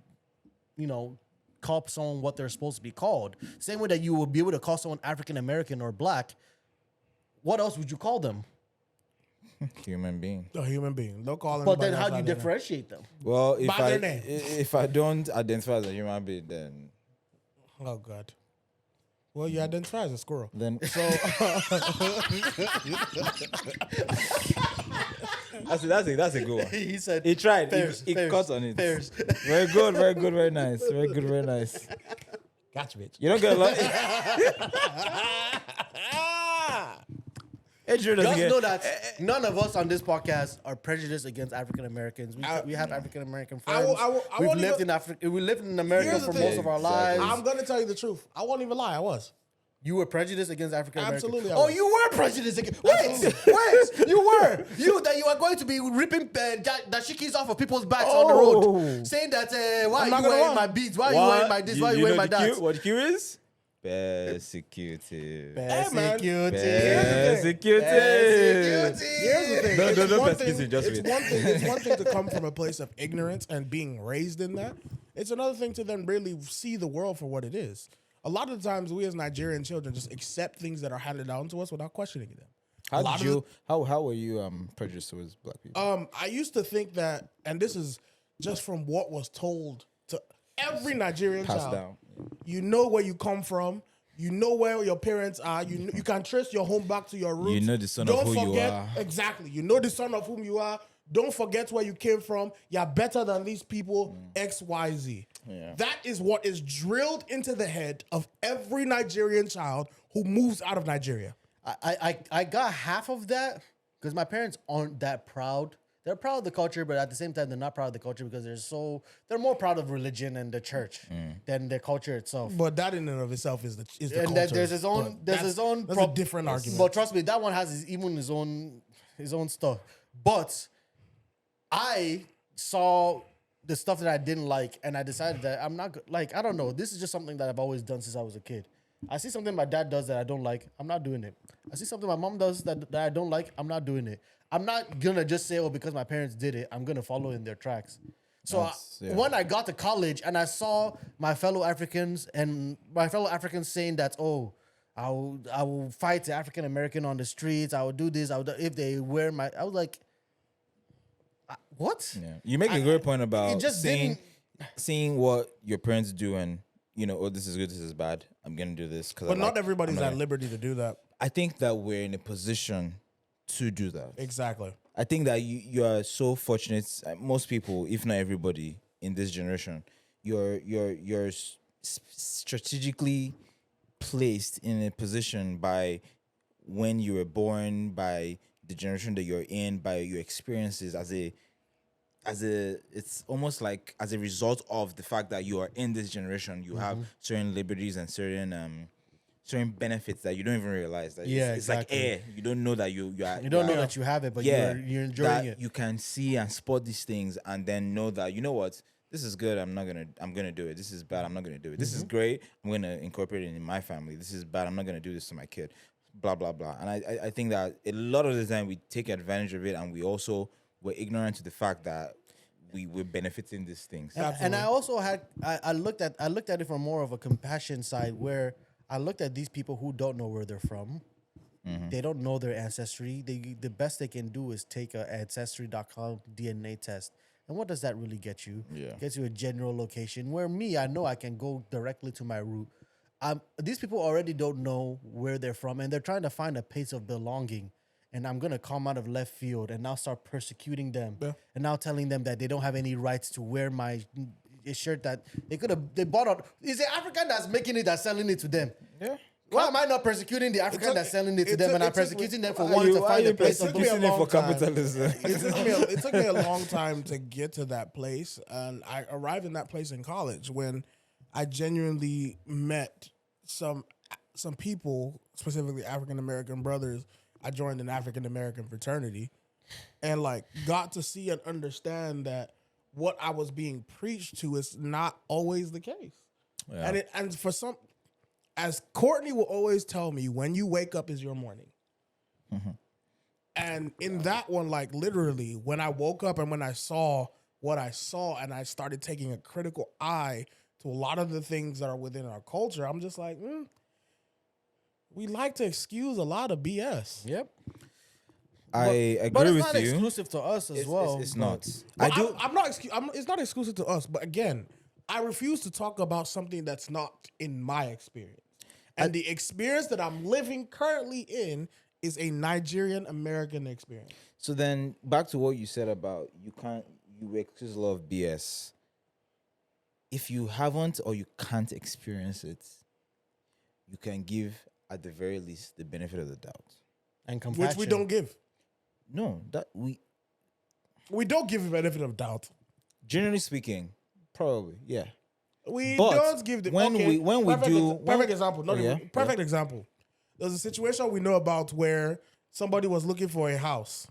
call someone what they're supposed to be called. Same way that you will be able to call someone African American or black. What else would you call them? Human being. A human being. Don't call them. But then how do you differentiate them? Well, By their name. if I don't identify as a human being, then Oh God. Well, you identify as a squirrel. then So that's a good one. He said He tried. Fairs, He fairs, cut on it. fairs. Very good. Very good. Very nice. Very good. Very nice. gotcha, bitch. You don't get a lot. Ejiro doesn't Just get. know that none of us on this podcast are prejudiced against African Americans. We have African American friends. I We've won't lived even- in Africa. We lived in America Here's the for thing. most of our Exactly. lives. I'm gonna tell you the truth. I won't even lie. I was. You were prejudiced against African Americans. Absolutely, I Oh, was. you were prejudiced against. Wait. You were. You are going to be ripping dashikis off of people's backs on the road, saying that why I'm are not you gonna wearing lie. my beads? Why are you wearing my this? Why are you wearing my that? What Q is? Persecuted. Persecuted. Persecuted. Here's the thing. No, It's don't one persecute thing- it, just it's wait. it's one thing to come from a place of ignorance and being raised in that. It's another thing to then really see the world for what it is. A lot of the times, we as Nigerian children just accept things that are handed down to us without questioning them. How were you prejudiced towards black people? I used to think that, and this is just from what was told to every Nigerian Passed child. down. You know where you come from. You know where your parents are. You can trace your home back to your roots. You know the son of who you are. Exactly. You know the son of whom you are. Don't forget where you came from. You're better than these people. X, Y, Z. Yeah. That is what is drilled into the head of every Nigerian child who moves out of Nigeria. I got half of that because my parents aren't that proud. They're proud of the culture, but at the same time, they're not proud of the culture because they're more proud of religion and the church than the culture itself. But that in and of itself is the And culture. then there's his own, But there's his own. That's a different argument. But trust me, that one has his own stuff. But I saw the stuff that I didn't like, and I decided that I'm not I don't know. This is just something that I've always done since I was a kid. I see something my dad does that I don't like, I'm not doing it. I see something my mom does that I don't like, I'm not doing it. I'm not gonna just say, oh, because my parents did it, I'm gonna follow in their tracks. So when I got to college and I saw my fellow Africans saying that, oh, I will fight the African American on the streets. I will do this. If they wear my. I was like, what? Yeah. You make a great point about it just seeing what your parents do and oh, this is good, this is bad. I'm gonna do this But not everybody's at liberty to do that. I think that we're in a position to do that. Exactly. I think that you are so fortunate. Most people, if not everybody, in this generation, you're strategically placed in a position by when you were born, by the generation that you're in, by your experiences it's almost like as a result of the fact that you are in this generation, you have certain liberties and certain benefits that you don't even realize. That it's like air. You don't know that you don't know that you have it, but you're enjoying it. You can see and spot these things, and then know that what, this is good. I'm gonna do it. This is bad. I'm not gonna do it. This is great. I'm gonna incorporate it in my family. This is bad. I'm not gonna do this to my kid. Blah blah blah. And I think that a lot of the time we take advantage of it, and we also were ignorant to the fact that we were benefiting these things. And I also I looked at it from more of a compassion side, where I looked at these people who don't know where they're from. They don't know their ancestry. The best they can do is take a ancestry.com DNA test. And what does that really get you? Yeah. Gets you a general location. Where I know I can go directly to my root. These people already don't know where they're from, and they're trying to find a place of belonging. And I'm gonna come out of left field and now start persecuting them, and now telling them that they don't have any rights to wear a shirt that they bought out. Is the African that's making it that's selling it to them? Yeah. Why am I not persecuting the African that's selling it to them, and I'm persecuting them for wanting to find a place of persecuting it for capitalism? It took me a long time to get to that place, and I arrived in that place in college when I genuinely met some people, specifically African American brothers. I joined an African American fraternity, and got to see and understand that what I was being preached to is not always the case. Yeah. And for some, as Courtney will always tell me, when you wake up is your morning. And in that one, literally, when I woke up and when I saw what I saw, and I started taking a critical eye to a lot of the things that are within our culture, I'm just like, we like to excuse a lot lot of BS. Yep. I agree but it's with not you. exclusive to us as well. It's not. It's not exclusive to us, but again, I refuse to talk about something that's not in my experience. And the experience that I'm living currently in is a Nigerian American experience. So then, back to what you said about you excuse a lot of BS. If you haven't or you can't experience it, you can give, at the very least, the benefit of the doubt. And compassion. Which we don't give. No, We don't give the benefit of doubt. Generally speaking, probably, yeah. We But don't give the perfect example. There's a situation we know about where somebody was looking for a house.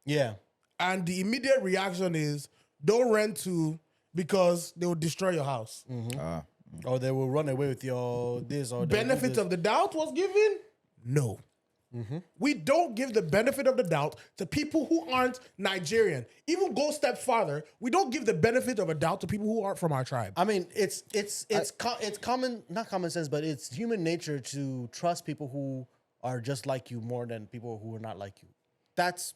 Yeah. And the immediate reaction is don't rent to because they will destroy your house. Or they will run away with your this or benefit of the doubt was given? No. We don't give the benefit of the doubt to people who aren't Nigerian. Even go a step farther, we don't give the benefit of a doubt to people who aren't from our tribe. I mean, it's common, not common sense, but it's human nature to trust people who are just like you more than people who are not like you. That's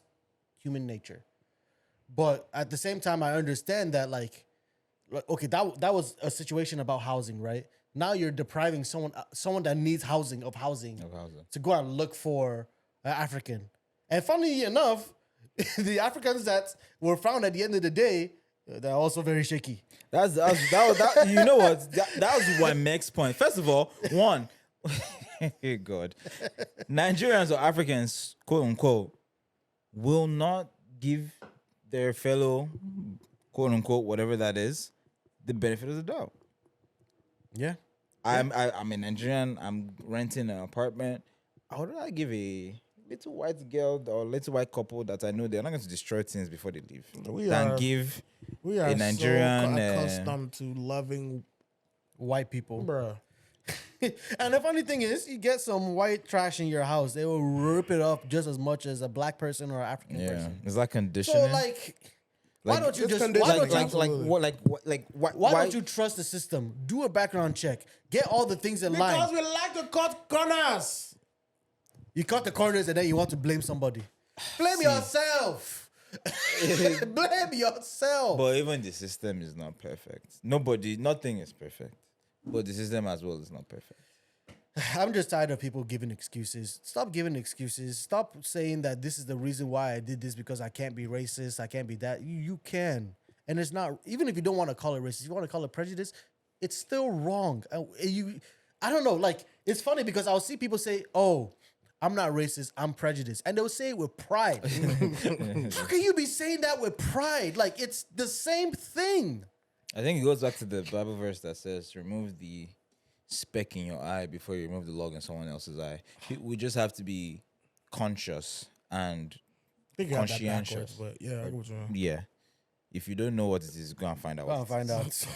human nature. But at the same time, I understand that okay, that was a situation about housing, right? Now you're depriving someone that needs housing to go and look for an African. And funny enough, the Africans that were found at the end of the day, they're also very shaky. That you know what? That was my next point. First of all, one, God, Nigerians or Africans, quote unquote, will not give their fellow, quote unquote, whatever that is, the benefit of the doubt. Yeah. I'm a Nigerian. I'm renting an apartment. How would I give a little white girl or little white couple that I know they're not going to destroy things before they leave? We are a Nigerian so accustomed to loving white people, bruh. And the funny thing is, you get some white trash in your house, they will rip it up just as much as a black person or an African person. Is that conditioning? So Why don't you It's just? conditional. Why don't you? Why Why don't you trust the system? Do a background check. Get all the things in line. Because we like to cut corners. You cut the corners and then you want to blame somebody. Blame yourself. Blame yourself. But even the system is not perfect. Nothing is perfect. But the system as well is not perfect. I'm just tired of people giving excuses. Stop giving excuses. Stop saying that this is the reason why I did this because I can't be racist. I can't be that. You can. And it's not, even if you don't want to call it racist, you want to call it prejudice, it's still wrong. I don't know. Like, it's funny because I'll see people say, oh, I'm not racist, I'm prejudiced. And they'll say it with pride. How can you be saying that with pride? Like, it's the same thing. I think it goes back to the Bible verse that says, remove the speck in your eye before you remove the log in someone else's eye. We just have to be conscious and I think you have that conscientious. backwards, but yeah, I get what you mean. Yeah. If you don't know what it is, go and find out. Go and find out.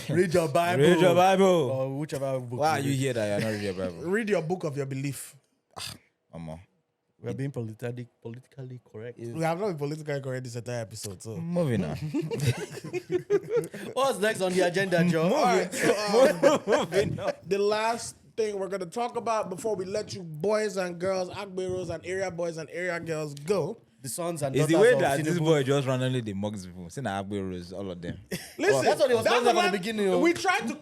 Read your Bible. Read your Bible. Or whichever book. Why are you you read. here that you're not reading your Bible? Read your book of your belief. We're being politically correct. We have not been politically correct this entire episode. So Moving on. What's next on the agenda, Joe? all right. Moving on. The last thing we're gonna talk about before we let you boys and girls, Agberos and area boys and area girls go. The sons and It's daughters the way of that this Tinubu. boy just randomly they mugs people. Saying Agberos, all of them. Listen, that's what he was talking about the at the beginning, oh. We tried to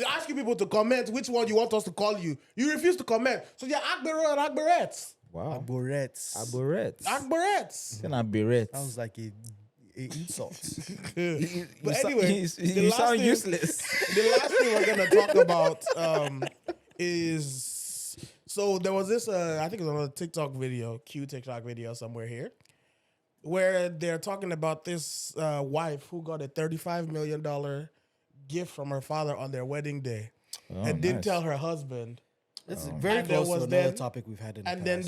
ask you people to comment which one you want us to call you. You refuse to comment. So you're Agbero and Agberettes. Wow. Aborets. Agberettes. Saying Agberettes. Sounds like a insult. But anyway, you sound thing- useless. The last thing we're gonna talk about is so there was this I think it was on a TikTok video, TikTok video somewhere here, where they're talking about this wife who got a $35 million gift from her father on their wedding day and didn't tell her husband. It's very And there close to was another then- topic we've had in the And past.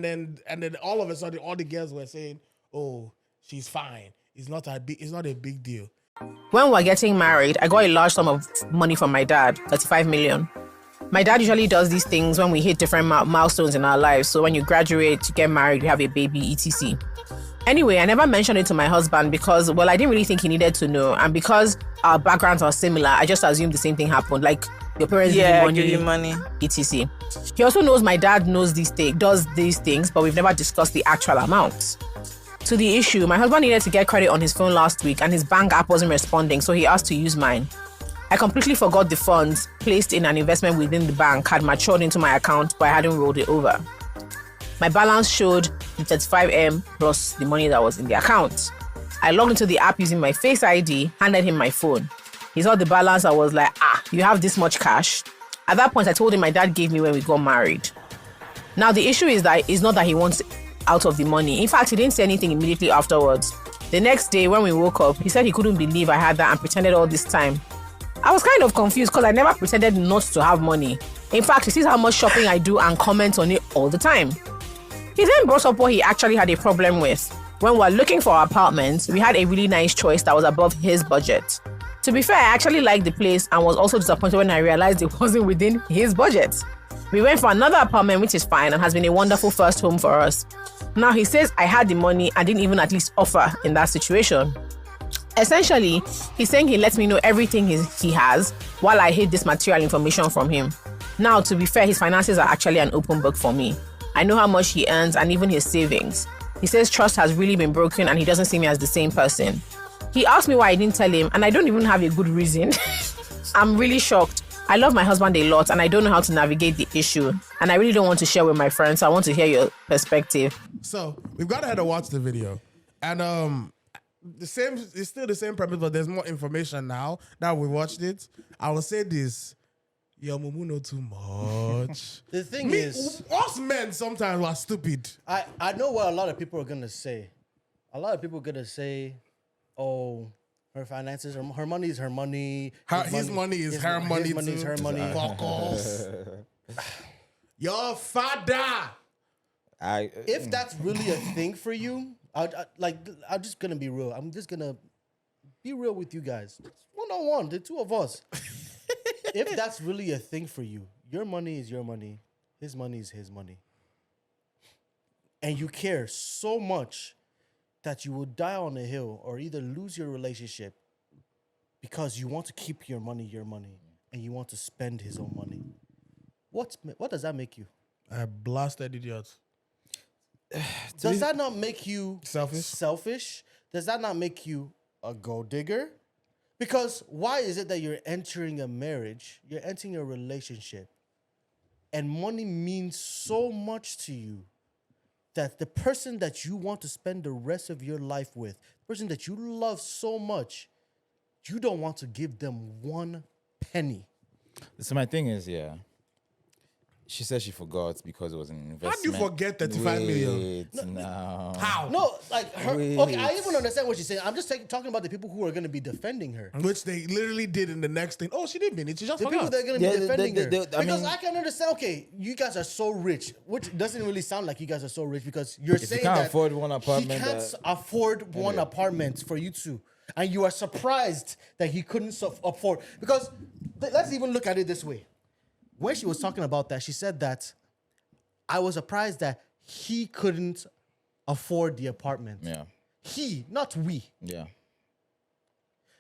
then and then all of a sudden all the girls were saying, "Oh, she's fine. It's not a big deal." When we were getting married, I got a large sum of money from my dad, 35 million. My dad usually does these things when we hit different milestones in our lives. So when you graduate, you get married, you have a baby, etc. Anyway, I never mentioned it to my husband because, well, I didn't really think he needed to know. And because our backgrounds are similar, I just assumed the same thing happened. Like, your parents give you money, etc. He also knows my dad does these things, but we've never discussed the actual amounts. To the issue, my husband needed to get credit on his phone last week and his bank app wasn't responding, so he asked to use mine. I completely forgot the funds placed in an investment within the bank had matured into my account, but I hadn't rolled it over. My balance showed the 35M plus the money that was in the account. I logged into the app using my Face ID, handed him my phone. He saw the balance. I was like, you have this much cash? At that point, I told him my dad gave me when we got married. Now, the issue is that it's not that he wants out of the money. In fact, he didn't say anything immediately afterwards. The next day, when we woke up, he said he couldn't believe I had that and pretended all this time. I was kind of confused because I never pretended not to have money. In fact, he sees how much shopping I do and comments on it all the time. He then brought up what he actually had a problem with. When we were looking for our apartments, we had a really nice choice that was above his budget. To be fair, I actually liked the place and was also disappointed when I realized it wasn't within his budget. We went for another apartment, which is fine and has been a wonderful first home for us. Now he says I had the money and didn't even at least offer in that situation. Essentially, he's saying he lets me know everything he has while I hid this material information from him. Now, to be fair, his finances are actually an open book for me. I know how much he earns and even his savings. He says trust has really been broken and he doesn't see me as the same person. He asked me why I didn't tell him and I don't even have a good reason. I'm really shocked. I love my husband a lot and I don't know how to navigate the issue. And I really don't want to share with my friends, so I want to hear your perspective. So we've got ahead to watch the video. And it's still the same premise, but there's more information now that we watched it. I will say this. Your mumu know too much. The thing is, us men sometimes are stupid. I know what a lot of people are gonna say. A lot of people are gonna say, "Oh, her finances, her money is her money. His money is her money. His money too. is her money." Fuck off. Your father. If that's really a thing for you, I'm just gonna be real. I'm just gonna be real with you guys. One-on-one, the two of us. If that's really a thing for you, your money is your money, his money is his money, and you care so much that you will die on a hill or either lose your relationship because you want to keep your money, and you want to spend his own money. What does that make you? I blasted idiots. Does that not make you Selfish? Does that not make you a gold digger? Because why is it that you're entering a marriage, you're entering a relationship, and money means so much to you that the person that you want to spend the rest of your life with, the person that you love so much, you don't want to give them one penny? So my thing is, she said she forgot because it was an investment. How do you forget 35 million? Wait, no. How? No, like her. Wait. Okay, I even understand what she's saying. I'm just talking about the people who are going to be defending her. Which they literally did in the next thing. Oh, she didn't mean it. She just The people forgot. that are going to Yeah, be defending her. I Because mean- I can understand, okay, you guys are so rich, which doesn't really sound like you guys are so rich because you're you saying can't that afford one apartment, he can't afford one apartment for you two. And you are surprised that he couldn't afford. Because let's even look at it this way. When she was talking about that, she said that I was surprised that he couldn't afford the apartment. Yeah. He, not we. Yeah.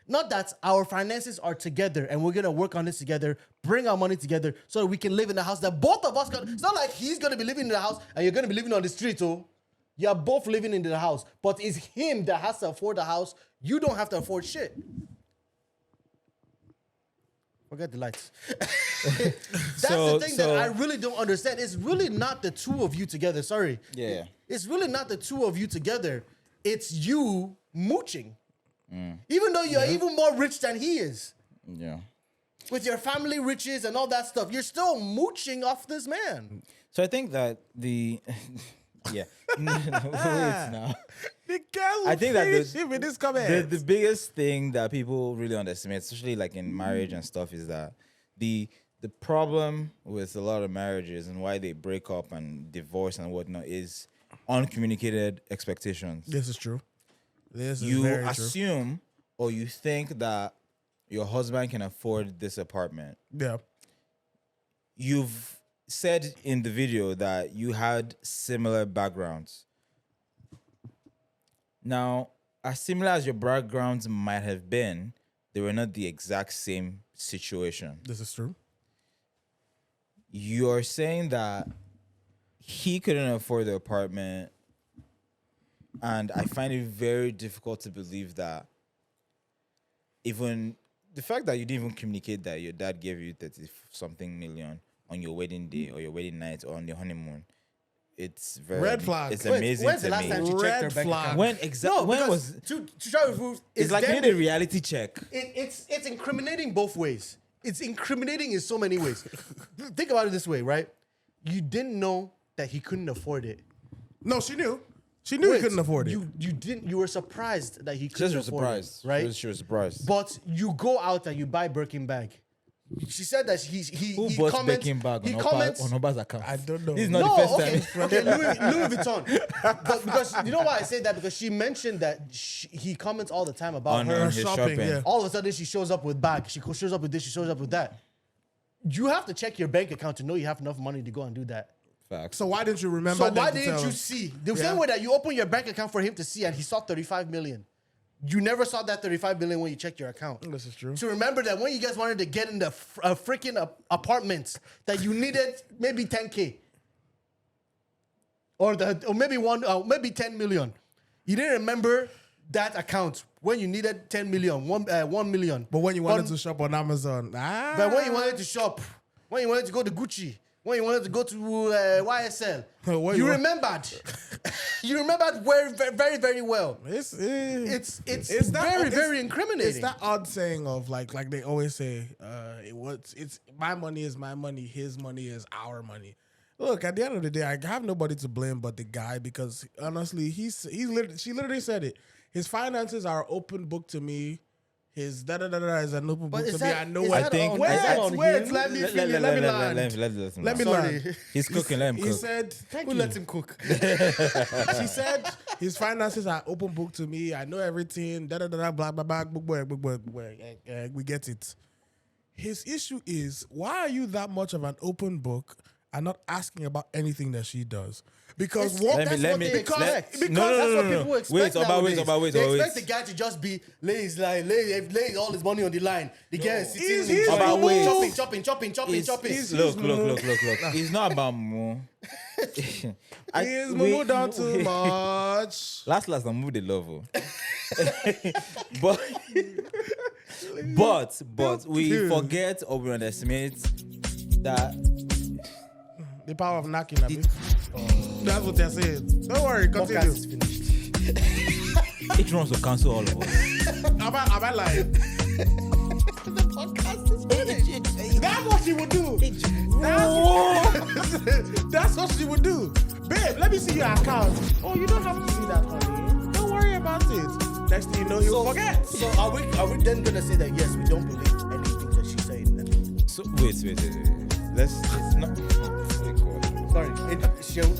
Not that our finances are together and we're gonna work on this together, bring our money together so that we can live in the house that both of us can. It's not like he's gonna be living in the house and you're gonna be living on the street, oh. You're both living in the house, but it's him that has to afford the house. You don't have to afford shit. Forget the lights. That's the thing that I really don't understand. It's really not the two of you together. Sorry. Yeah. It's really not the two of you together. It's you mooching. Even though you're even more rich than he is. Yeah. With your family riches and all that stuff, you're still mooching off this man. So I think that the yeah. Wait now. The guy will I think that finish him in this comment. the biggest thing that people really underestimate, especially like in marriage and stuff, is that the problem with a lot of marriages and why they break up and divorce and whatnot is uncommunicated expectations. This is true. This is You very true. assume or you think that your husband can afford this apartment. Yeah. You've said in the video that you had similar backgrounds. Now, as similar as your backgrounds might have been, they were not the exact same situation. This is true. You're saying that he couldn't afford the apartment, and I find it very difficult to believe that even the fact that you didn't even communicate that your dad gave you 30-something million on your wedding day or your wedding night or on your honeymoon, it's very Red flag. It's Wait, amazing When's to the last me. time she checked Red her bank flag. account? When exactly? When because was? to try to prove It's like you them- need a reality check. It's incriminating both ways. It's incriminating in so many ways. Think about it this way, right? You didn't know that he couldn't afford it. No, she knew. She knew he couldn't afford it. You didn't. You were surprised that he She couldn't was afford surprised, it, right? She was surprised. But you go out and you buy Birkin bag. She said that he Who bought comments, Birkin bag he on comments, Oba's account? I don't know. This is not no, the first okay, time. okay, Louis Vuitton. But because you know why I say that? Because she mentioned that he comments all the time about On her his shopping, shopping. yeah. all of a sudden she shows up with bag. She shows up with this. She shows up with that. You have to check your bank account to know you have enough money to go and do that. Facts. So why didn't you remember? So that why to didn't tell you him? see the Yeah. same way that you open your bank account for him to see and he saw 35 million? You never saw that 35 million when you checked your account. This is true. To remember that when you guys wanted to get in the freaking apartment that you needed maybe 10K or maybe 10 million. You didn't remember that account when you needed 10 million, 1 million. But when you wanted to shop on Amazon, But when you wanted to shop, when you wanted to go to Gucci, when you wanted to go to YSL, What you you- remembered. You remembered very, very, very well. it's It's that- very, it's- very incriminating. It's that odd saying of like they always say, it's my money is my money, his money is our money. Look, at the end of the day, I have nobody to blame but the guy because honestly, she literally said it. His finances are open book to me. His da-da-da-da is an open But book is to me. that- I know is what. that think- on- Wait, is that on wait, him? let me finish. Let me land. Let me Sorry. land. He's cooking. Let him He cook. said, Who lets him cook? she said his finances are open book to me. I know everything. Da da da da. Blah blah blah. We get it. His issue is why are you that much of an open book, I'm not asking about anything that she does. Because It's- what? that's let what me- they let- expect. because no, That's no, what no, no. people expect Wait, Oba, nowadays. wait, They wait. expect the guy to just be lay all his money on the line. The guy is He's sitting Oba, wait. chopping. It's- Look. It's not about Mumu. Is Mumu done too much? Last, I moved the love. But we forget or we underestimate that The power of knocking. That's what they're saying. Don't worry, Podcast is continue. finished. each wants to cancel all of us. Am I lying? The podcast is finished. That's what she would do. That's what she would do. Babe, let me see your account. Oh, you don't have to see that, honey. Don't worry about it. Next thing you know, he'll forget. So are we then gonna say that yes, we don't believe anything that she's saying? Then? So wait. Let's not. Sorry, Seun.